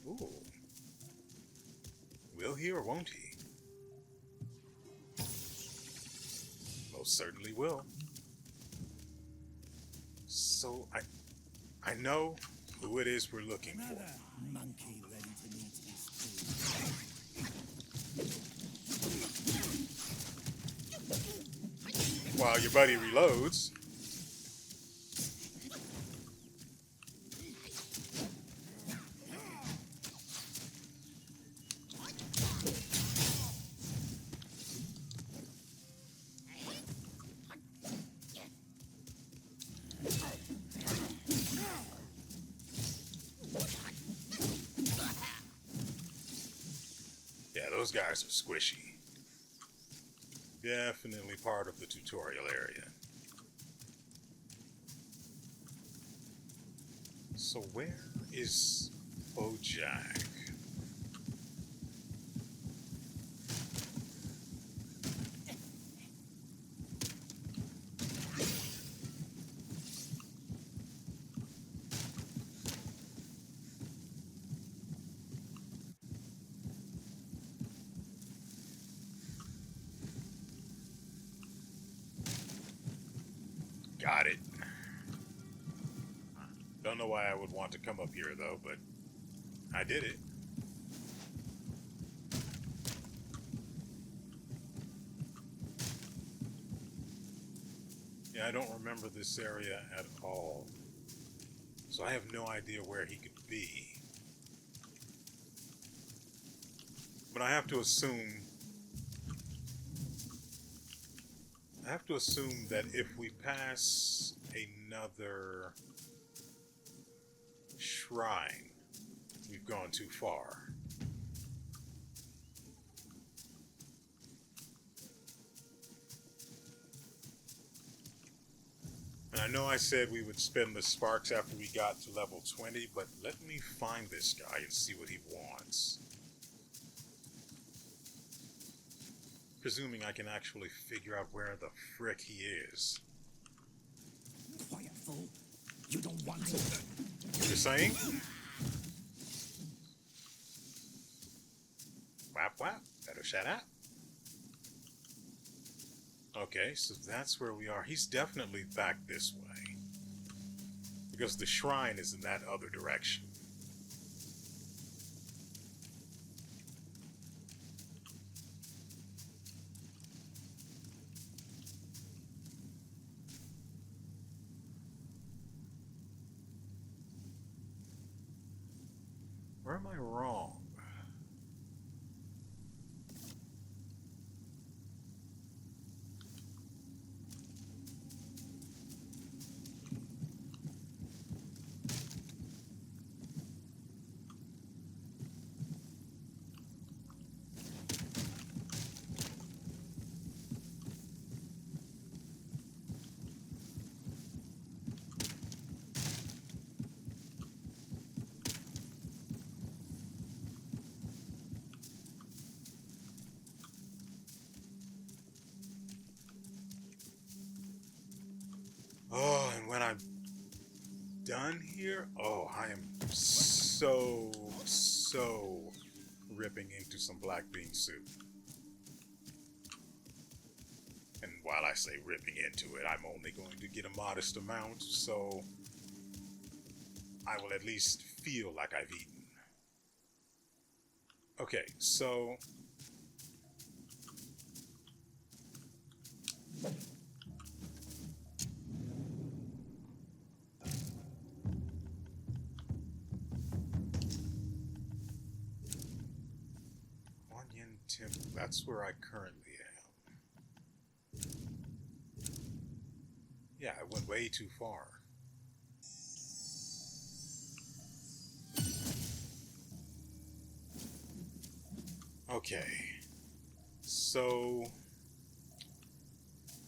Ooh. Will he or won't he? Most certainly will. So I know who it is we're looking for. Another monkey ready to meet his doom. While your buddy reloads. Yeah, those guys are squishy. Definitely part of the tutorial area. So where is Bojack? Got it. Don't know why I would want to come up here though, but I did it. Yeah, I don't remember this area at all. So I have no idea where he could be. But I have to assume that if we pass another shrine, we've gone too far. And I know I said we would spend the sparks after we got to level 20, but let me find this guy and see what he wants. Presuming I can actually figure out where the frick he is. Quiet, fool. You don't want it. You're saying? Whap whap. Better shut up. Okay, so that's where we are. He's definitely back this way. Because the shrine is in that other direction. Where am I wrong? Oh, and when I'm done here, oh, I am so ripping into some black bean soup. And while I say ripping into it, I'm only going to get a modest amount, so I will at least feel like I've eaten. Okay, so Temple, that's where I currently am. Yeah, I went way too far. Okay, so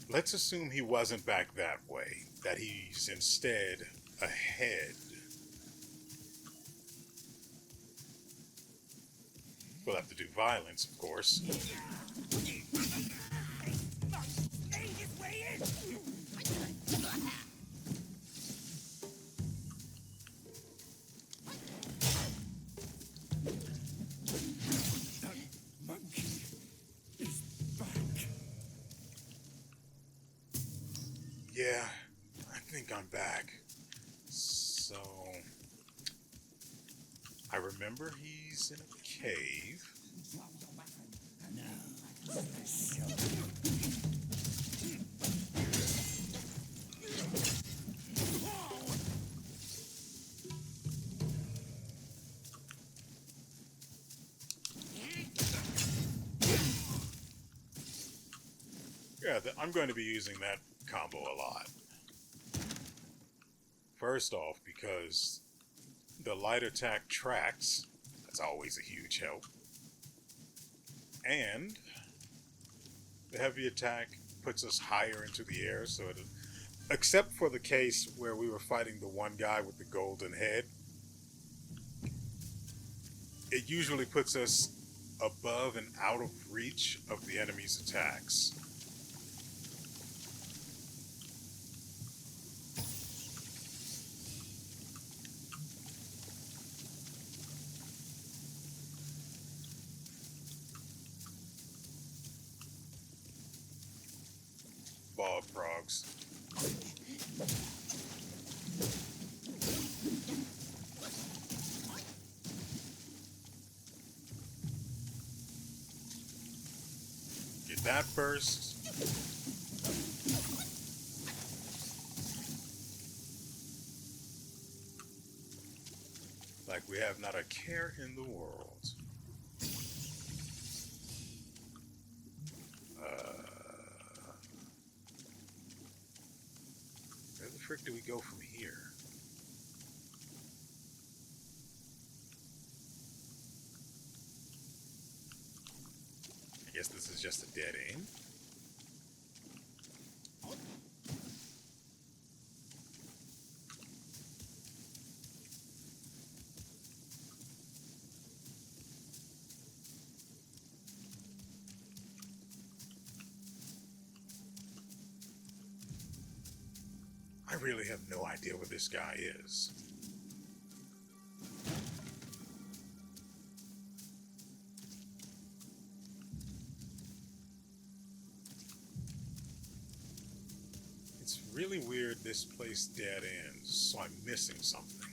let's assume he wasn't back that way, that he's instead ahead. We'll have to do violence, of course. Monkey is back. Yeah, I think I'm back. So, I remember he's in a cave. Yeah, I'm going to be using that combo a lot. First off, because the light attack tracks, that's always a huge help. And the heavy attack puts us higher into the air, so it, except for the case where we were fighting the one guy with the golden head, it usually puts us above and out of reach of the enemy's attacks. Bog frogs. Get that first. Like we have not a care in the world. Where the frick do we go from here? I guess this is just a dead end. I really have no idea where this guy is. It's really weird this place dead ends, so I'm missing something.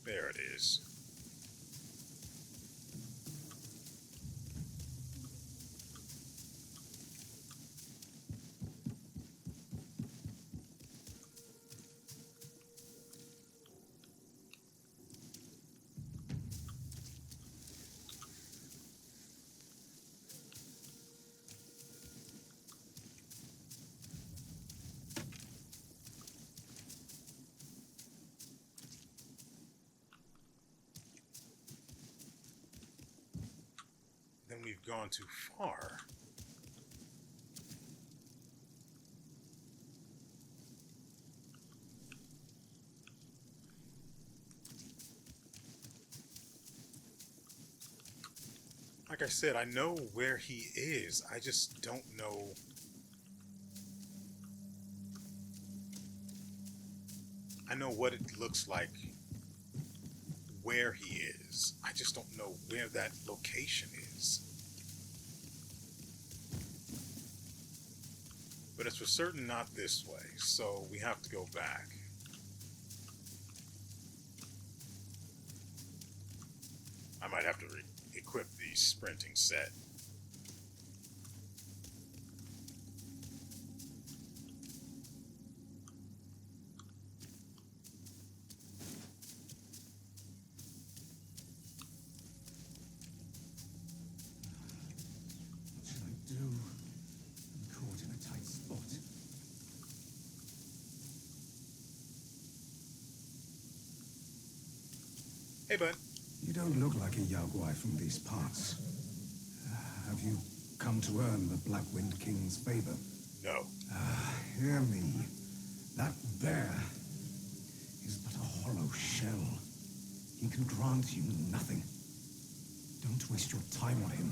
There it is. Then we've gone too far. Like I said, I know where he is. I just don't know. I know what it looks like where he is. I just don't know where that location is. But it's for certain not this way, so we have to go back. I might have to equip the sprinting set. What should I do? I'm caught in a tight spot. Hey, bud. You don't look like a Yaogwai from these parts. Have you come to earn the Black Wind King's favor? No. Hear me. That bear is but a hollow shell. He can grant you nothing. Don't waste your time on him.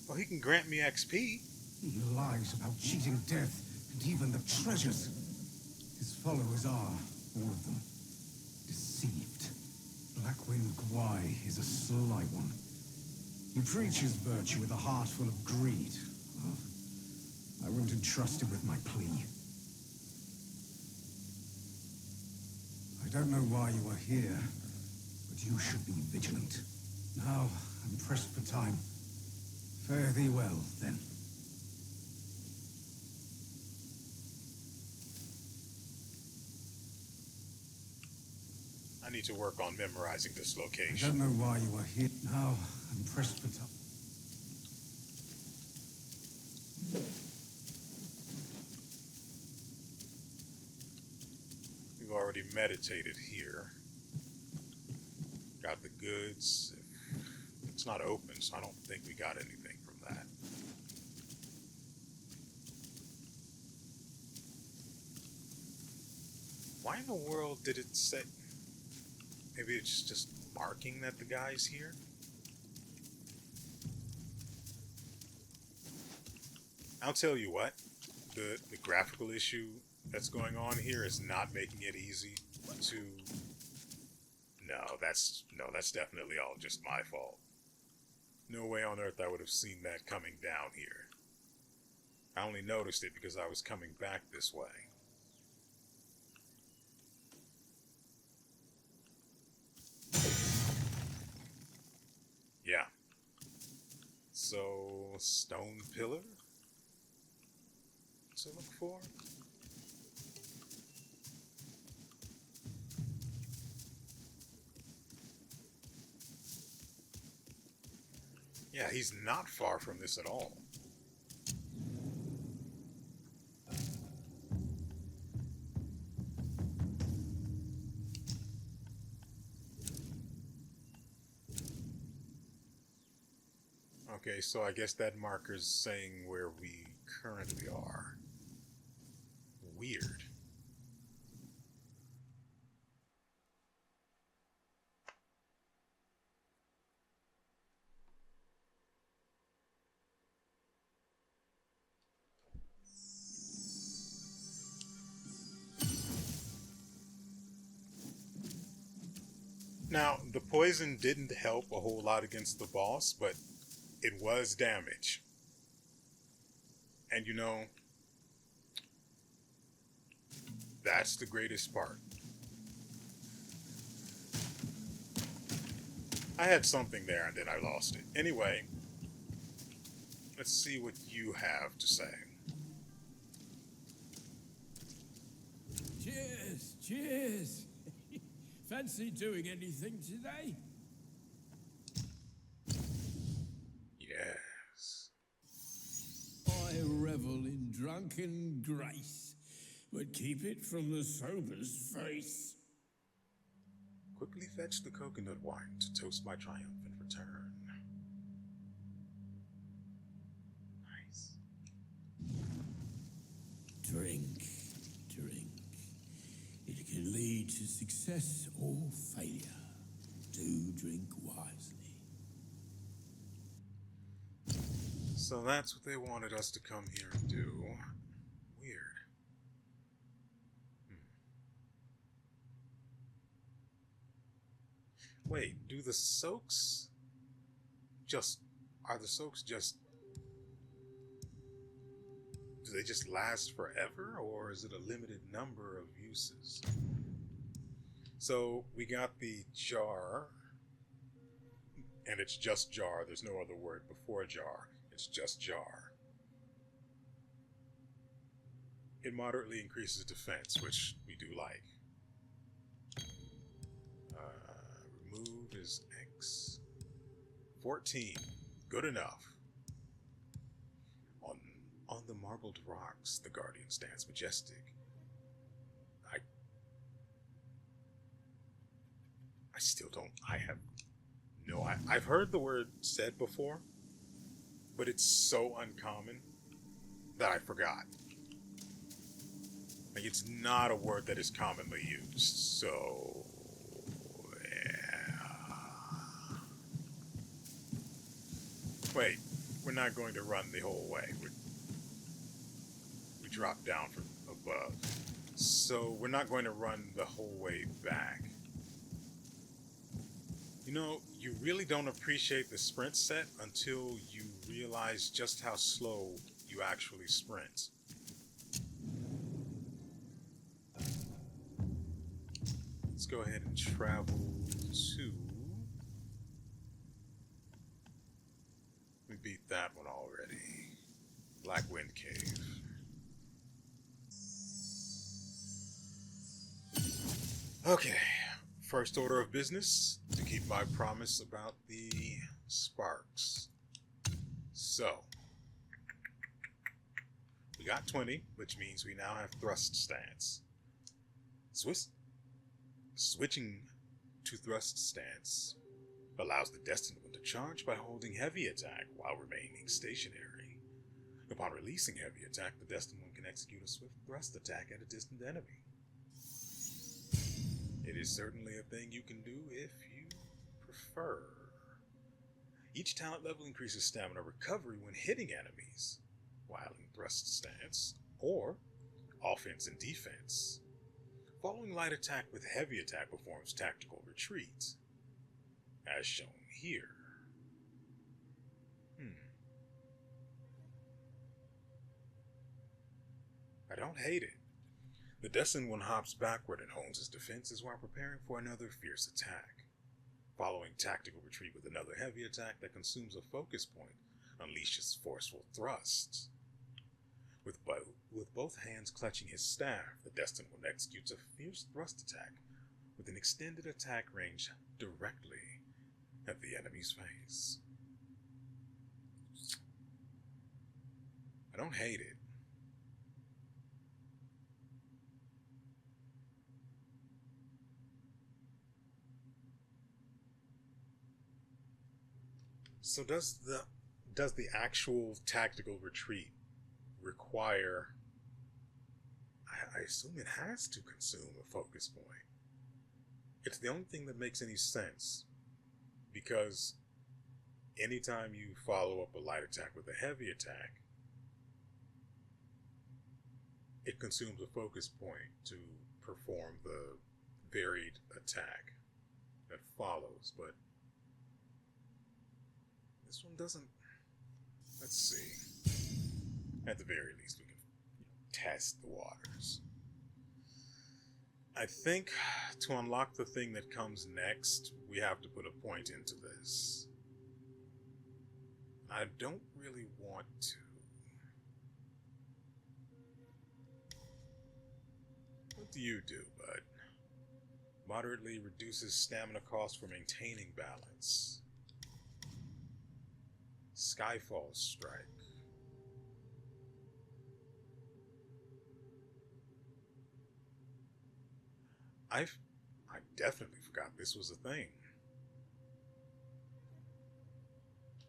Well, he can grant me XP. He lies about cheating death and even the treasures. His followers are, all of them, deceived. Blackwind Gwai is a sly one. He preaches virtue with a heart full of greed. Well, I wouldn't entrust him with my plea. I don't know why you are here, but you should be vigilant. Now, I'm pressed for time. Fare thee well, then. I need to work on memorizing this I location. don't know why you are here. Now, I'm pressed for time. We've already meditated here. Got the goods. It's not open, so I don't think we got anything from that. Why in the world did it say... Maybe it's just marking that the guy's here? I'll tell you what, the graphical issue that's going on here is not making it easy to... No, that's definitely all just my fault. No way on earth I would have seen that coming down here. I only noticed it because I was coming back this way. Yeah. So, stone pillar to look for? Yeah, he's not far from this at all. Okay, so I guess that marker's saying where we currently are. Weird. Now, the poison didn't help a whole lot against the boss, but it was damage. And you know, that's the greatest part. I had something there and then I lost it. Anyway, let's see what you have to say. Cheers, cheers. Fancy doing anything today? Yes. I revel in drunken grace, but keep it from the sober's face. Quickly fetch the coconut wine to toast my triumphant return. Nice. Drink, drink. It can lead to success or failure. Do drink wisely. So that's what they wanted us to come here and do. Weird. Wait, do the soaks just... Are the soaks just... Do they just last forever, or is it a limited number of uses? So, we got the jar, and it's just jar. There's no other word before jar. It's just jar. It moderately increases defense, which we do like. Remove is X. 14. Good enough. On the marbled rocks, the guardian stands majestic. I still don't... I have... No, I've heard the word said before, but it's so uncommon that I forgot. Like, it's not a word that is commonly used, so yeah. Wait, we're not going to run the whole way. We dropped down from above. So we're not going to run the whole way back. You know, you really don't appreciate the sprint set until you realize just how slow you actually sprint. Let's go ahead and travel to... We beat that one already. Black Wind Cave. Okay, first order of business, to keep my promise about the sparks. So, we got 20, which means we now have thrust stance. Switching to thrust stance allows the Destined One to charge by holding heavy attack while remaining stationary. Upon releasing heavy attack, the Destined One can execute a swift thrust attack at a distant enemy. It is certainly a thing you can do if you prefer. Each talent level increases stamina recovery when hitting enemies, while in thrust stance, or offense and defense. Following light attack with heavy attack performs tactical retreat, as shown here. I don't hate it. The Destined One hops backward and hones his defenses while preparing for another fierce attack. Following tactical retreat with another heavy attack that consumes a focus point, unleashes forceful thrusts. With both hands clutching his staff, the Destined One executes a fierce thrust attack with an extended attack range directly at the enemy's face. I don't hate it. So does the actual tactical retreat require... I assume it has to consume a focus point. It's the only thing that makes any sense, because anytime you follow up a light attack with a heavy attack, it consumes a focus point to perform the varied attack that follows, but this one doesn't. Let's see. At the very least, we can test the waters. I think to unlock the thing that comes next, we have to put a point into this. I don't really want to. What do you do, bud? Moderately reduces stamina cost for maintaining balance. Skyfall Strike. I definitely forgot this was a thing.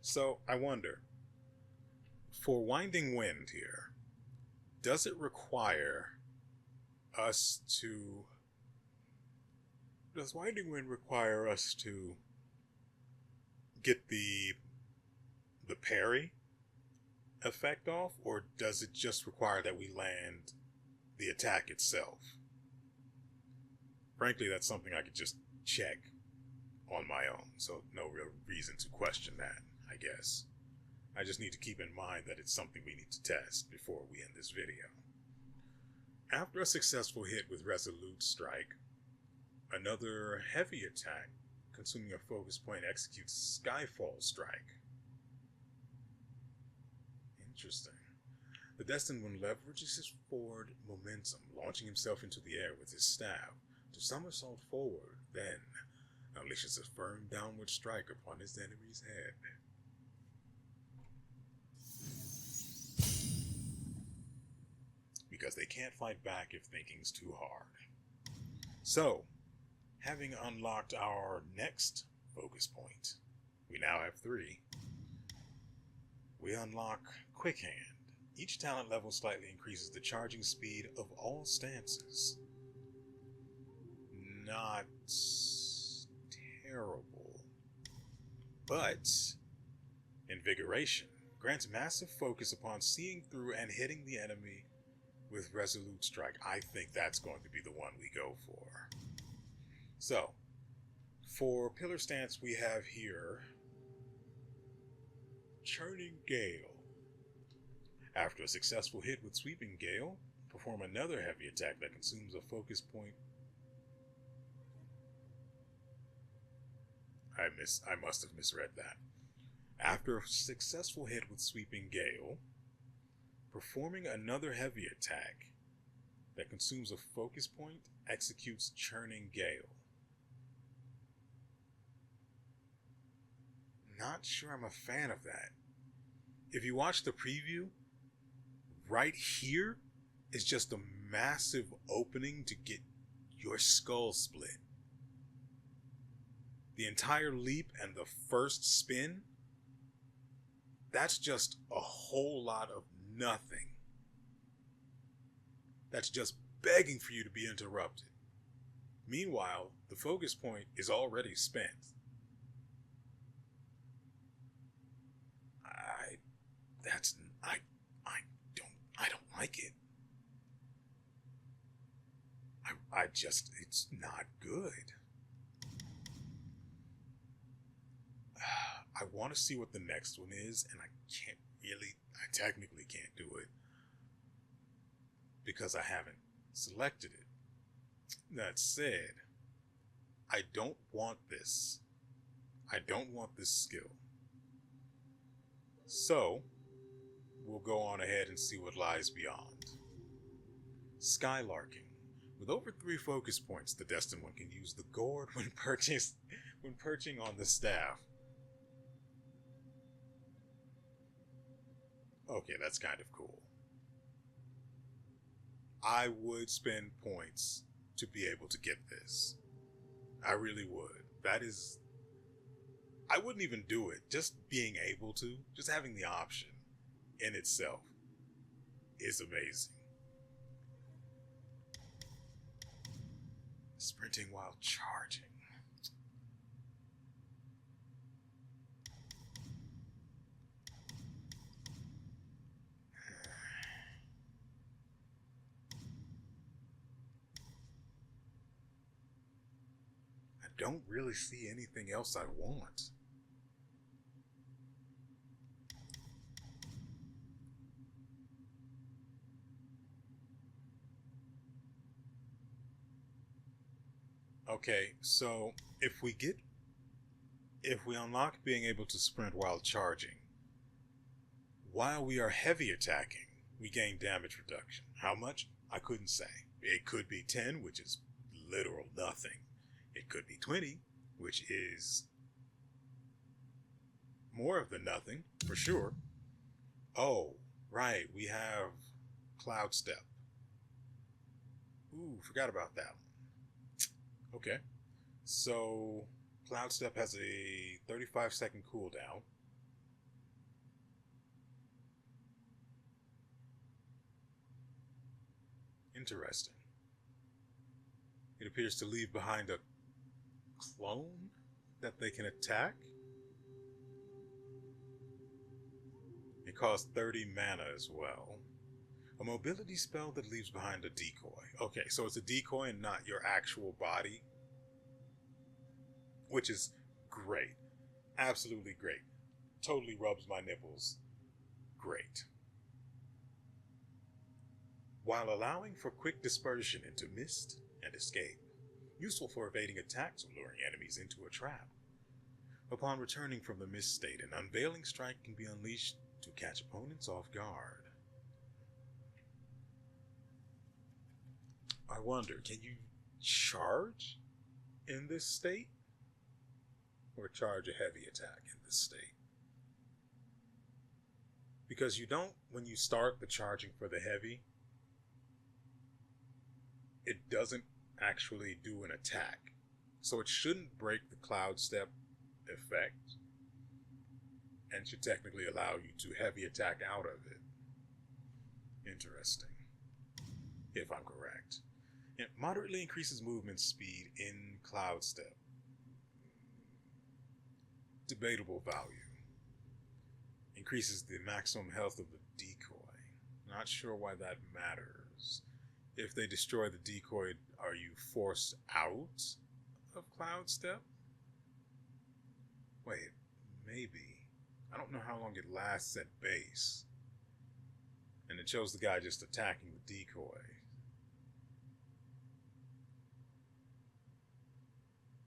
So I wonder, for Winding Wind here, does it require us to... Does Winding Wind require us to get the parry effect off, or does it just require that we land the attack itself? Frankly, that's something I could just check on my own, so no real reason to question that, I guess. I just need to keep in mind that it's something we need to test before we end this video. After a successful hit with Resolute Strike, another heavy attack consuming a focus point executes Skyfall Strike. Interesting. The Destined One leverages his forward momentum, launching himself into the air with his staff to somersault forward, then unleashes a firm downward strike upon his enemy's head. Because they can't fight back if thinking's too hard. So, having unlocked our next focus point, we now have 3. We unlock Quick Hand, Each talent level slightly increases the charging speed of all stances. Not terrible. But Invigoration grants massive focus upon seeing through and hitting the enemy with Resolute Strike. I think that's going to be the one we go for. So, for Pillar Stance, we have here Churning Gale. After a successful hit with Sweeping Gale, perform another heavy attack that consumes a focus point. I must have misread that. After a successful hit with Sweeping Gale, performing another heavy attack that consumes a focus point executes Churning Gale. Not sure I'm a fan of that. If you watch the preview, right here is just a massive opening to get your skull split. The entire leap and the first spin, that's just a whole lot of nothing. That's just begging for you to be interrupted. Meanwhile, the focus point is already spent. I don't like it. It's not good. I want to see what the next one is, and I technically can't do it because I haven't selected it. That said, I don't want this. I don't want this skill. So, we'll go on ahead and see what lies beyond. Skylarking. With over 3 focus points, the Destined One can use the gourd when perching on the staff. Okay, that's kind of cool. I would spend points to be able to get this. I really would. I wouldn't even do it. Just being able to, just having the option in itself is amazing. Sprinting while charging. I don't really see anything else I want. Okay, so if we unlock being able to sprint while charging, while we are heavy attacking, we gain damage reduction. How much? I couldn't say. It could be 10, which is literal nothing. It could be 20, which is more of the nothing, for sure. Oh, right, we have Cloud Step. Ooh, forgot about that one. Okay, so Cloud Step has a 35-second cooldown. Interesting. It appears to leave behind a clone that they can attack. It costs 30 mana as well. A mobility spell that leaves behind a decoy. Okay, so it's a decoy and not your actual body. Which is great. Absolutely great. Totally rubs my nipples. Great. While allowing for quick dispersion into mist and escape. Useful for evading attacks or luring enemies into a trap. Upon returning from the mist state, an unveiling strike can be unleashed to catch opponents off guard. I wonder, can you charge in this state? Or charge a heavy attack in this state? Because you don't, when you start the charging for the heavy, it doesn't actually do an attack. So it shouldn't break the Cloud Step effect. And should technically allow you to heavy attack out of it. Interesting. If I'm correct. It moderately increases movement speed in Cloud Step. Debatable value. Increases the maximum health of the decoy. Not sure why that matters. If they destroy the decoy, are you forced out of Cloud Step? Wait, maybe. I don't know how long it lasts at base. And it shows the guy just attacking the decoy.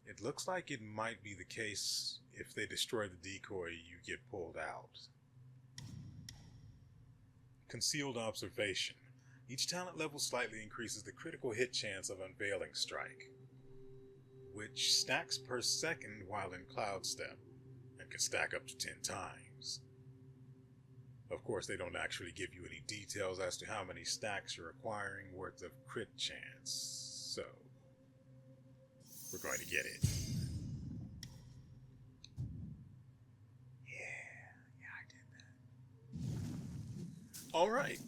It looks like it might be the case if they destroy the decoy, you get pulled out. Concealed Observation. Each talent level slightly increases the critical hit chance of Unveiling Strike, which stacks per second while in Cloud Step, and can stack up to 10 times. Of course, they don't actually give you any details as to how many stacks you're acquiring worth of crit chance, so we're going to get it. Yeah, I did that. Alright.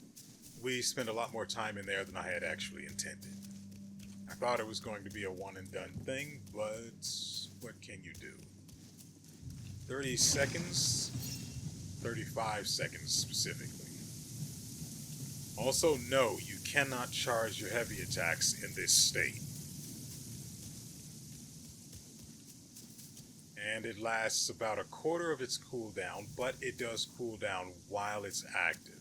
We spent a lot more time in there than I had actually intended. I thought it was going to be a one and done thing, but what can you do? 30 seconds, 35 seconds specifically. Also, no, you cannot charge your heavy attacks in this state. And it lasts about a quarter of its cooldown, but it does cool down while it's active.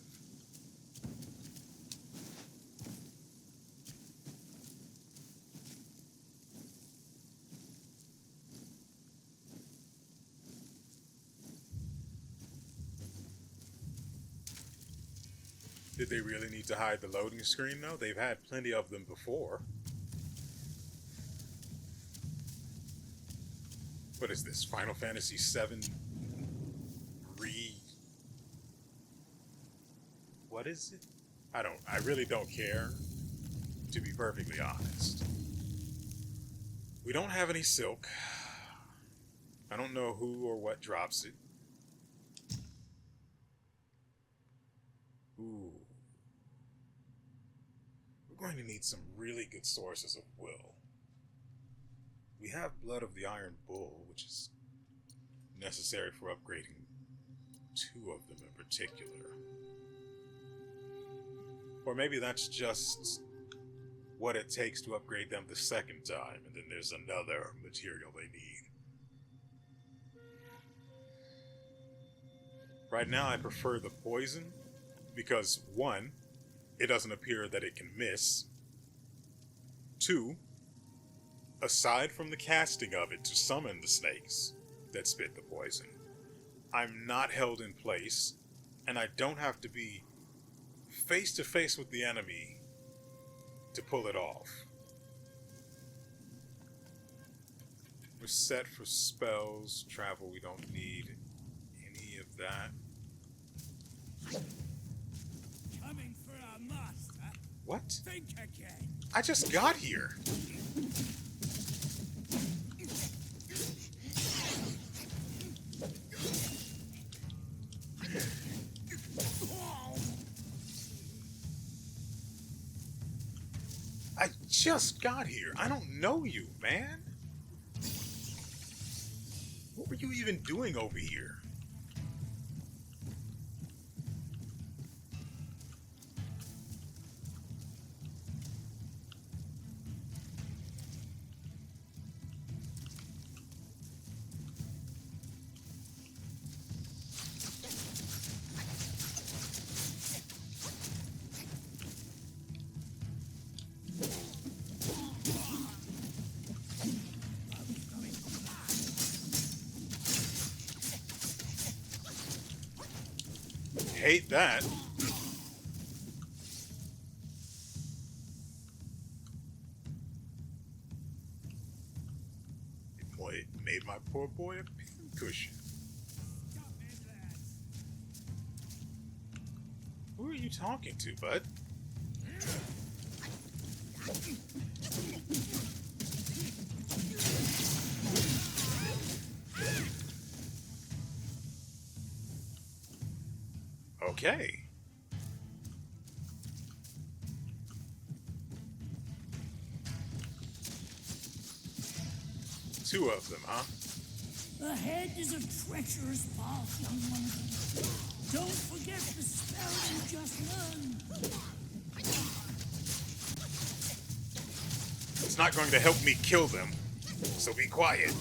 Did they really need to hide the loading screen, though? They've had plenty of them before. What is this? Final Fantasy VII What is it? I really don't care, to be perfectly honest. We don't have any silk. I don't know who or what drops it. Ooh. We're going to need some really good sources of will. We have Blood of the Iron Bull, which is necessary for upgrading 2 of them in particular. Or maybe that's just what it takes to upgrade them the second time, and then there's another material they need. Right now I prefer the poison, because 1, it doesn't appear that it can miss. 2, aside from the casting of it to summon the snakes that spit the poison, I'm not held in place, and I don't have to be face to face with the enemy to pull it off. We're set for spells, travel, we don't need any of that. Coming for our master. What? Think again. I just got here. I just got here. I don't know you, man. What were you even doing over here? Hate that. It made my poor boy a pincushion. Who are you talking to, bud? Okay. two of them, huh? Ahead is a treacherous path, young monkey. Don't forget the spell you just learned. It's not going to help me kill them, so be quiet.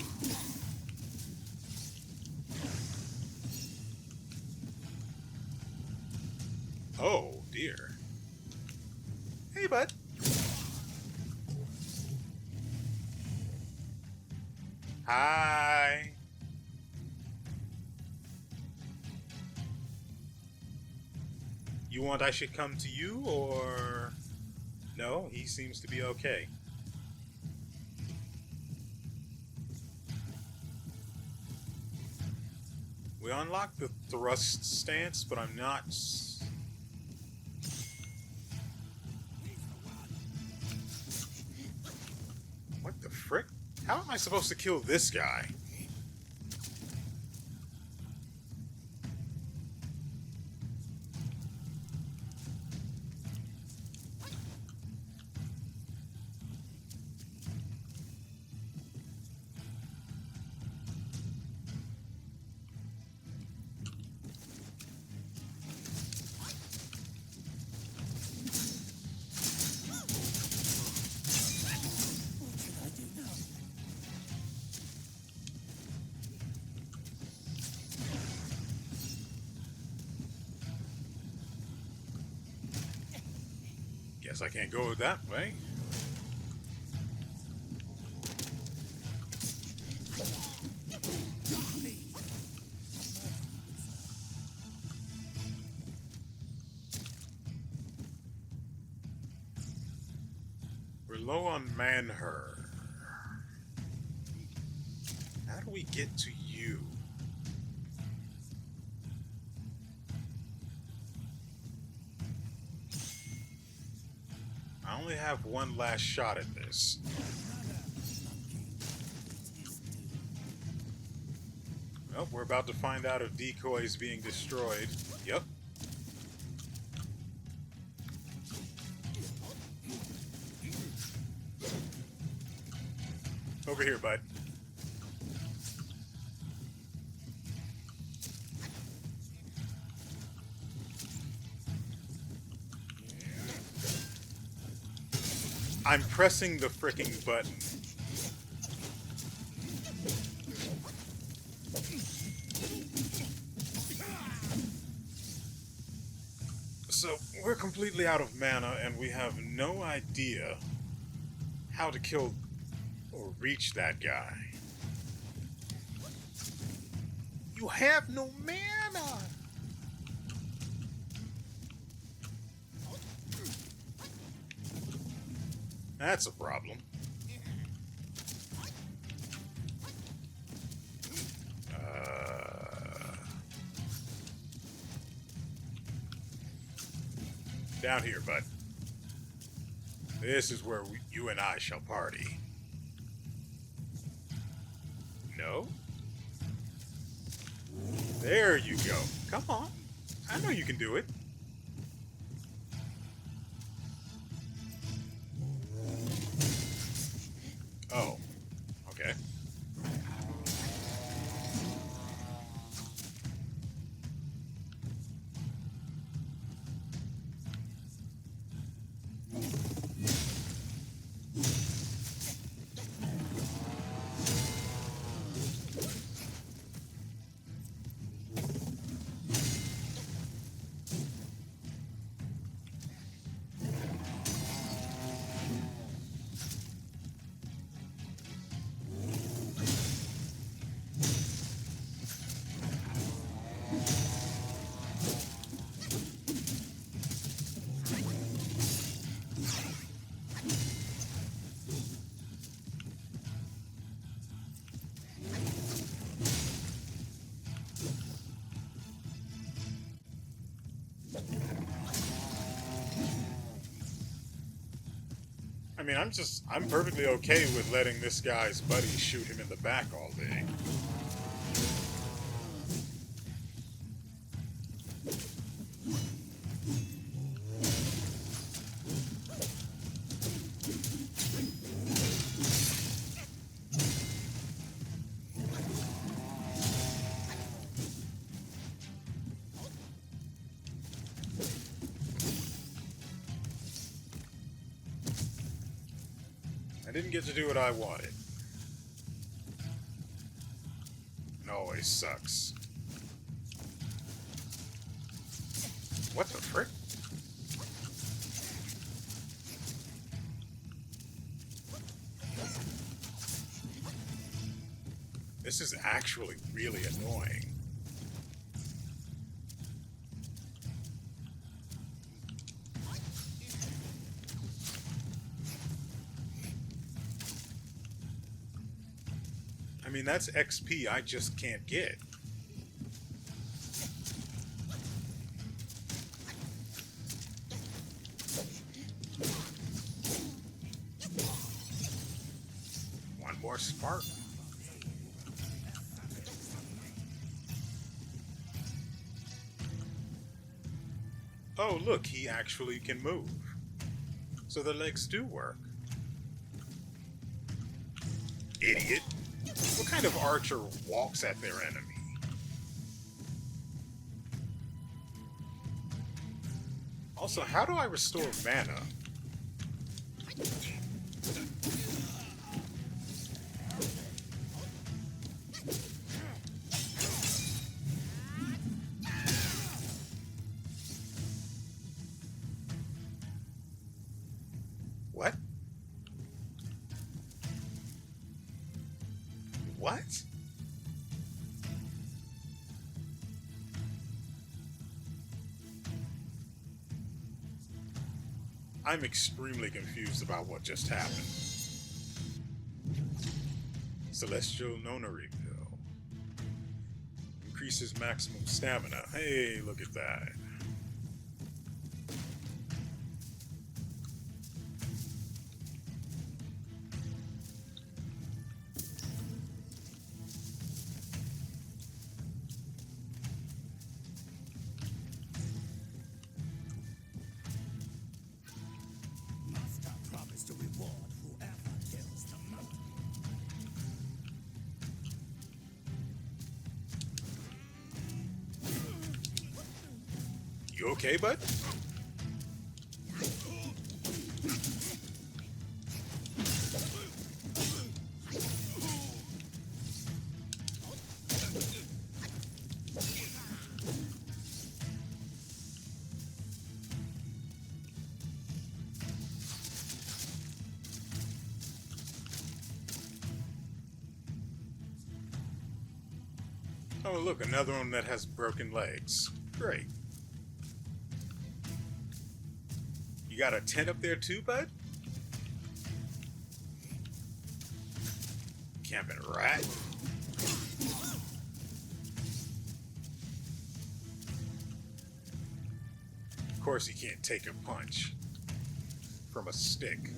Oh, dear. Hey, bud. Hi. You want I should come to you, or... No, he seems to be okay. We unlocked the thrust stance, but I'm not... What the frick? How am I supposed to kill this guy? Guess I can't go that way. We're low on manher. How do we get to you? I only have one last shot at this. Well, we're about to find out if decoy is being destroyed. Yep. Over here, bud. I'm pressing the fricking button. So, we're completely out of mana, and we have no idea how to kill or reach that guy. You have no mana! That's a problem. Down here, bud. This is where you and I shall party. No? There you go. Come on. I know you can do it. Oh. Okay. I mean, I'm perfectly okay with letting this guy's buddy shoot him in the back all day. didn't get to do what I wanted. It always sucks. What the frick? This is actually really annoying. I mean, that's XP I just can't get. One more spark. Oh, look, he actually can move. So the legs do work. Idiot. What kind of archer walks at their enemy? Also, how do I restore mana? What? What? I'm extremely confused about what just happened. Celestial Nonary Pill. Increases maximum stamina. Hey, look at that. Master promised to reward whoever kills the monkey. You okay, bud? Oh, look, another one that has broken legs. Great. You got a tent up there too, bud? Camping rat. Of course he can't take a punch from a stick.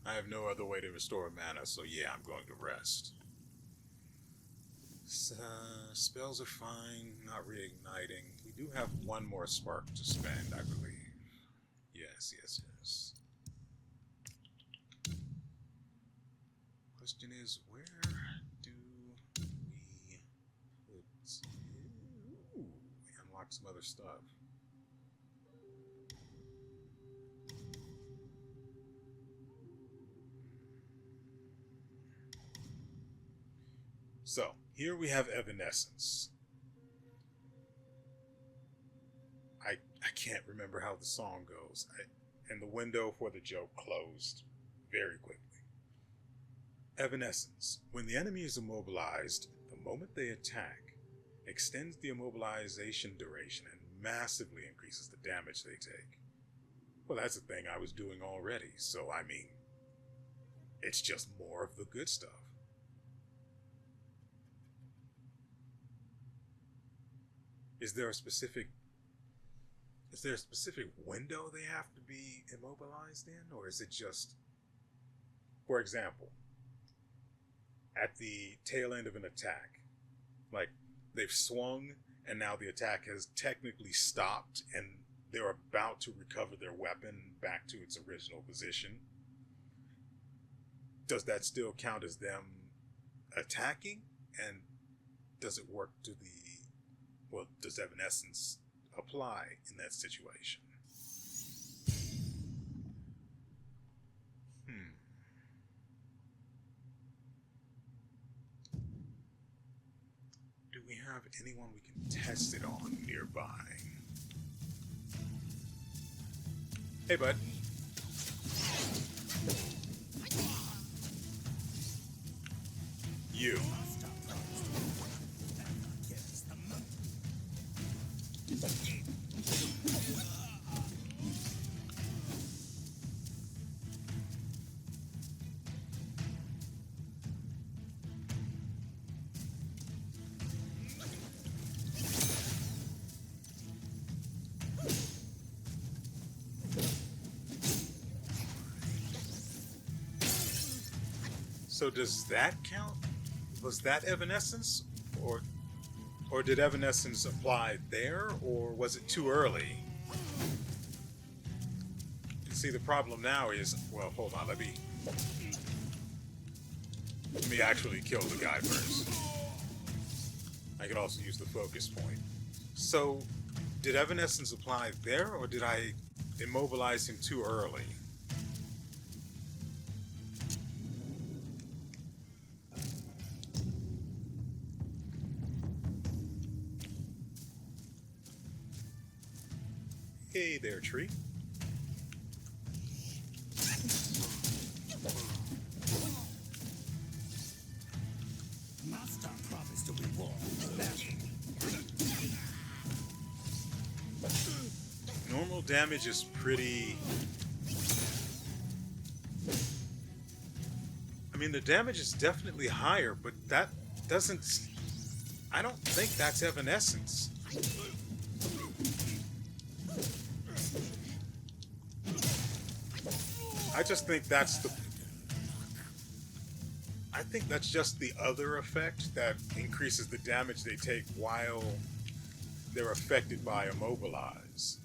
I have no other way to restore mana, so yeah, I'm going to rest. Spells are fine, not reigniting. We do have one more spark to spend, I believe. Yes, yes, yes. Question is, where do we put... Ooh, we unlocked some other stuff. So, here we have Evanescence. I can't remember how the song goes. And the window for the joke closed very quickly. Evanescence. When the enemy is immobilized, the moment they attack, extends the immobilization duration and massively increases the damage they take. Well, that's a thing I was doing already, so I mean, it's just more of the good stuff. Is there a specific window they have to be immobilized in, or is it just, for example, at the tail end of an attack, like they've swung and now the attack has technically stopped and they're about to recover their weapon back to its original position? Does that still count as them attacking? And does it work to the... Well, does Evanescence apply in that situation? Do we have anyone we can test it on nearby? Hey, bud. You. So does that count? Was that Evanescence? Or did Evanescence apply there? Or was it too early? See, the problem now is... Well, hold on. Let me actually kill the guy first. I could also use the focus point. So, did Evanescence apply there? Or did I immobilize him too early? Hey there, tree. Master promised to reward. Normal damage is pretty... I mean, the damage is definitely higher, but that doesn't... I don't think that's Evanescence. I just think that's the... I think that's just the other effect that increases the damage they take while they're affected by Immobilize.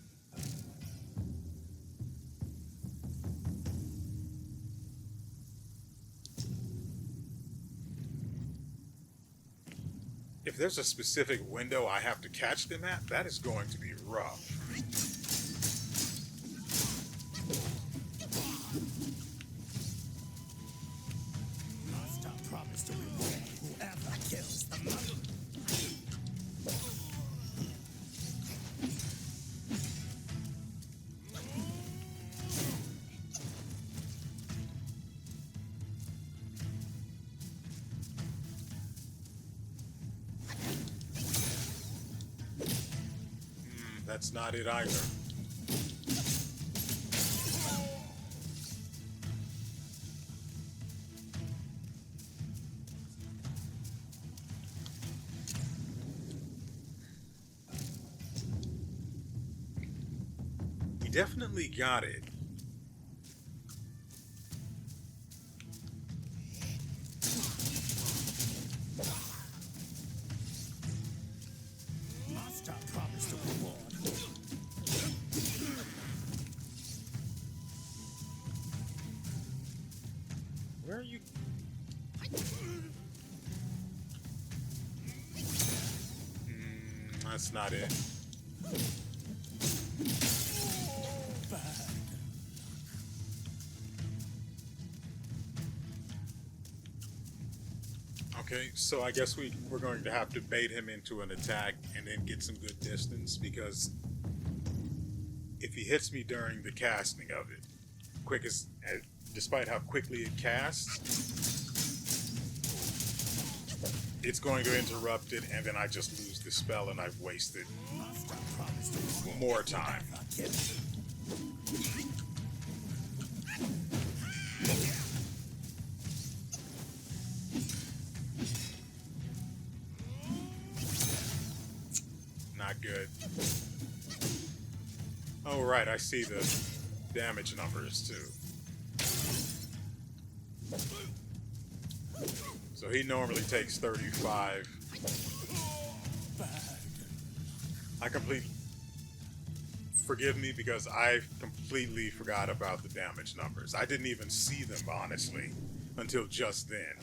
If there's a specific window I have to catch them at, that is going to be rough. To reward whoever kills the monk. That's not it either. Definitely got it. Master promised to reward. Where are you? That's not it. Okay, so I guess we're going to have to bait him into an attack and then get some good distance, because if he hits me during the casting of it, despite how quickly it casts, it's going to interrupt it, and then I just lose the spell and I've wasted more time. Not good. Oh, right, I see the damage numbers too. So he normally takes 35. Forgive me, because I completely forgot about the damage numbers. I didn't even see them, honestly, until just then.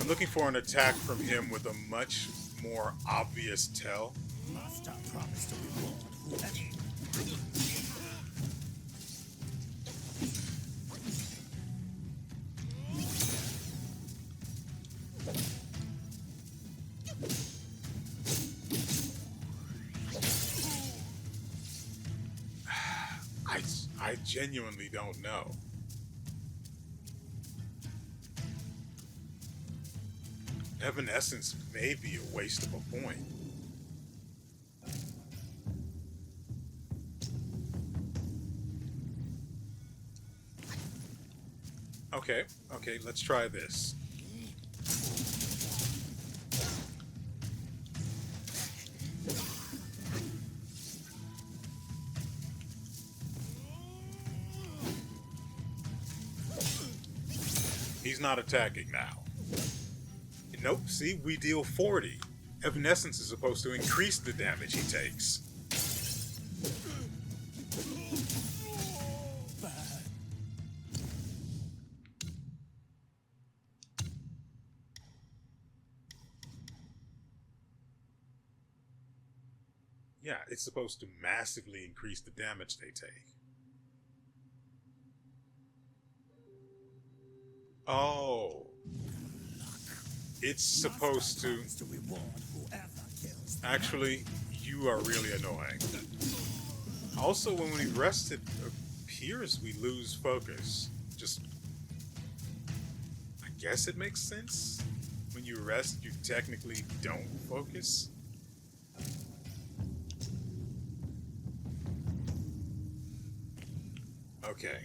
I'm looking for an attack from him with a much more obvious tell. Master promised to reward whoever. I genuinely don't know. Evanescence may be a waste of a point. Okay, let's try this. He's not attacking now. Nope, see, we deal 40. Evanescence is supposed to increase the damage he takes. Yeah, it's supposed to massively increase the damage they take. Oh. It's supposed to... Actually, you are really annoying. Also, when we rest, it appears we lose focus. Just... I guess it makes sense. When you rest, you technically don't focus. Okay.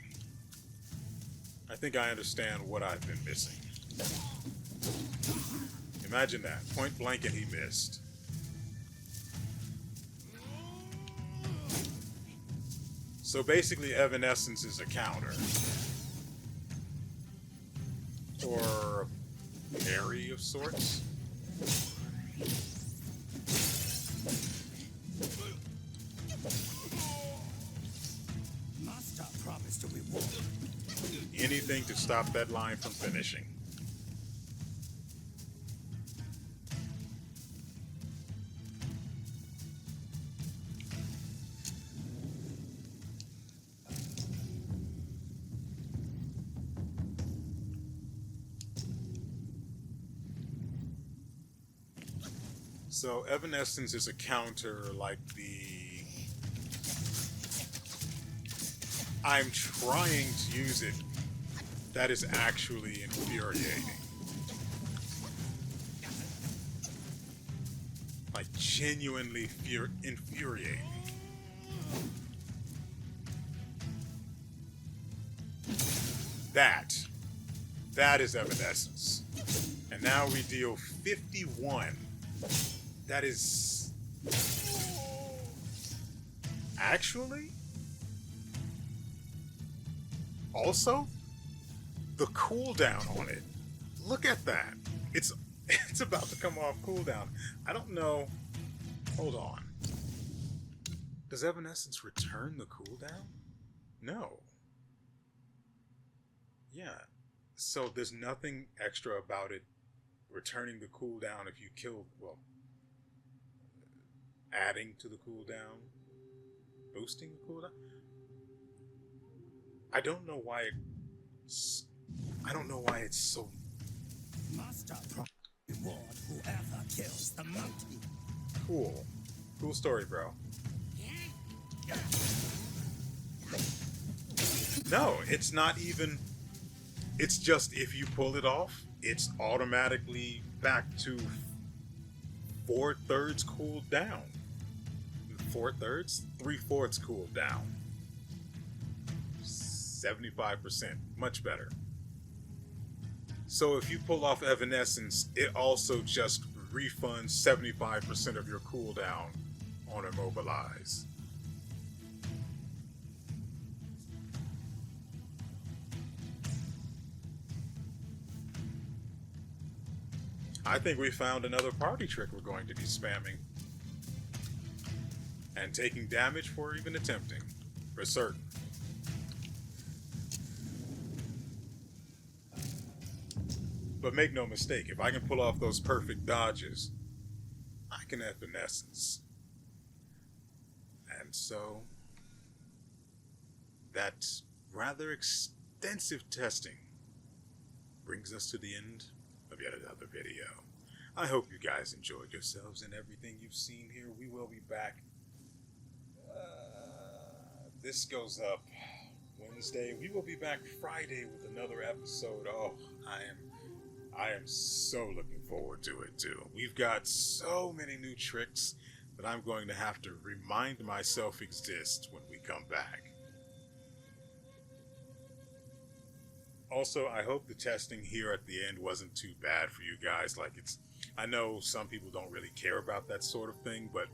I think I understand what I've been missing. Imagine that. Point blank and he missed. So basically Evanescence is a counter. Or a parry of sorts. Master promised to reward. Anything to stop that line from finishing. So Evanescence is a counter like the... I'm trying to use it. That is actually infuriating. Like, genuinely infuriating. That is Evanescence. And now we deal 51. That is... Actually? Also? The cooldown on it. Look at that. It's about to come off cooldown. I don't know. Hold on. Does Evanescence return the cooldown? No. Yeah. So there's nothing extra about it returning the cooldown if you kill, well, adding to the cooldown, boosting the cooldown. I don't know why it's so Master reward whoever kills the monkey. cool. Cool story, bro. No, it's not even. It's just if you pull it off, it's automatically back to 4/3 cooled down. 4/3? 3/4 cooled down. 75%. Much better. So if you pull off Evanescence, it also just refunds 75% of your cooldown on Immobilize. I think we found another party trick we're going to be spamming. And taking damage for even attempting. For certain. But make no mistake, if I can pull off those perfect dodges, I can Evanescence. And so, that rather extensive testing brings us to the end of yet another video. I hope you guys enjoyed yourselves and everything you've seen here. We will be back. This goes up Wednesday. We will be back Friday with another episode. Oh, I am so looking forward to it too. We've got so many new tricks that I'm going to have to remind myself exist when we come back. Also, I hope the testing here at the end wasn't too bad for you guys. I know some people don't really care about that sort of thing, but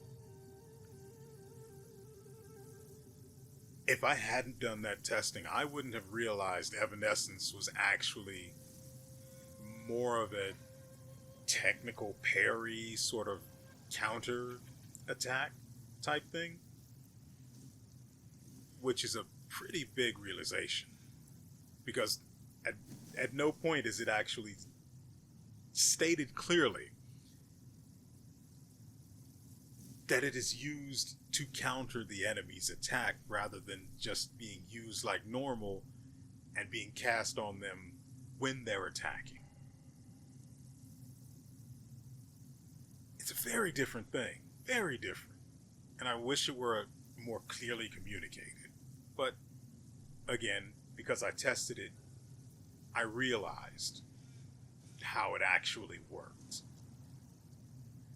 if I hadn't done that testing, I wouldn't have realized Evanescence was actually more of a technical parry sort of counter attack type thing, which is a pretty big realization, because at no point is it actually stated clearly that it is used to counter the enemy's attack rather than just being used like normal and being cast on them when they're attacking. It's a very different thing, very different, and I wish it were more clearly communicated. But again, because I tested it, I realized how it actually worked.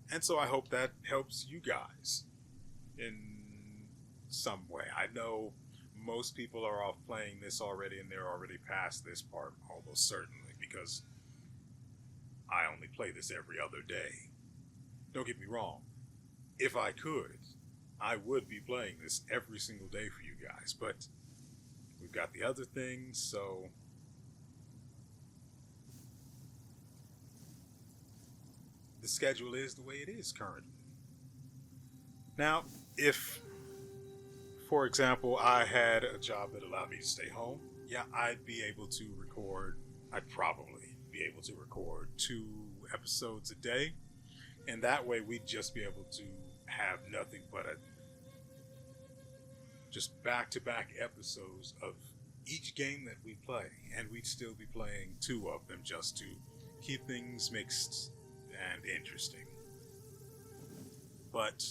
And so I hope that helps you guys in some way. I know most people are off playing this already and they're already past this part, almost certainly, because I only play this every other day. Don't get me wrong. If I could, I would be playing this every single day for you guys, but we've got the other things, so the schedule is the way it is currently. Now, if, for example, I had a job that allowed me to stay home, yeah, I'd probably be able to record 2 episodes a day, and that way we'd just be able to have nothing but just back-to-back episodes of each game that we play, and we'd still be playing 2 of them just to keep things mixed and interesting. But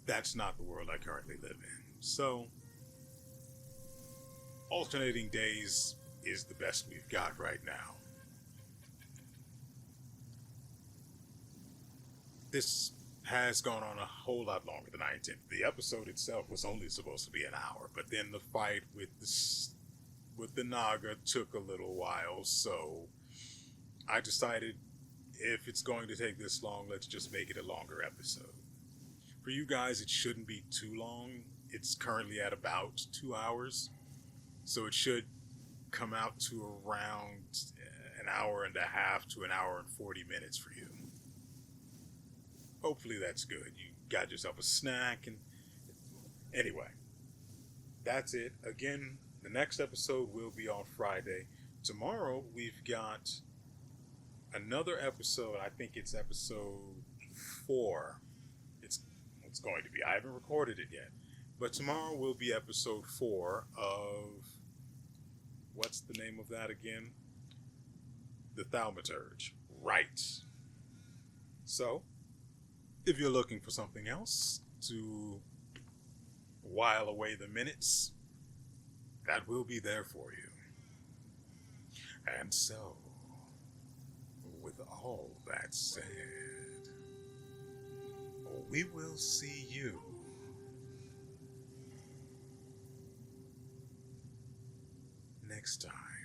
that's not the world I currently live in. So alternating days is the best we've got right now. This has gone on a whole lot longer than I intended. The episode itself was only supposed to be an hour, but then the fight with the Naga took a little while, so I decided if it's going to take this long, let's just make it a longer episode. For you guys, it shouldn't be too long. It's currently at about 2 hours, so it should come out to around an hour and a half to an hour and 40 minutes for you. Hopefully that's good. You got yourself a snack, and anyway, that's it. Again, the next episode will be on Friday. Tomorrow we've got another episode. I think it's episode 4. It's going to be. I haven't recorded it yet, but tomorrow will be episode 4 of, what's the name of that again? The Thaumaturge. Right. So, if you're looking for something else to while away the minutes, that will be there for you. And so, with all that said, we will see you next time.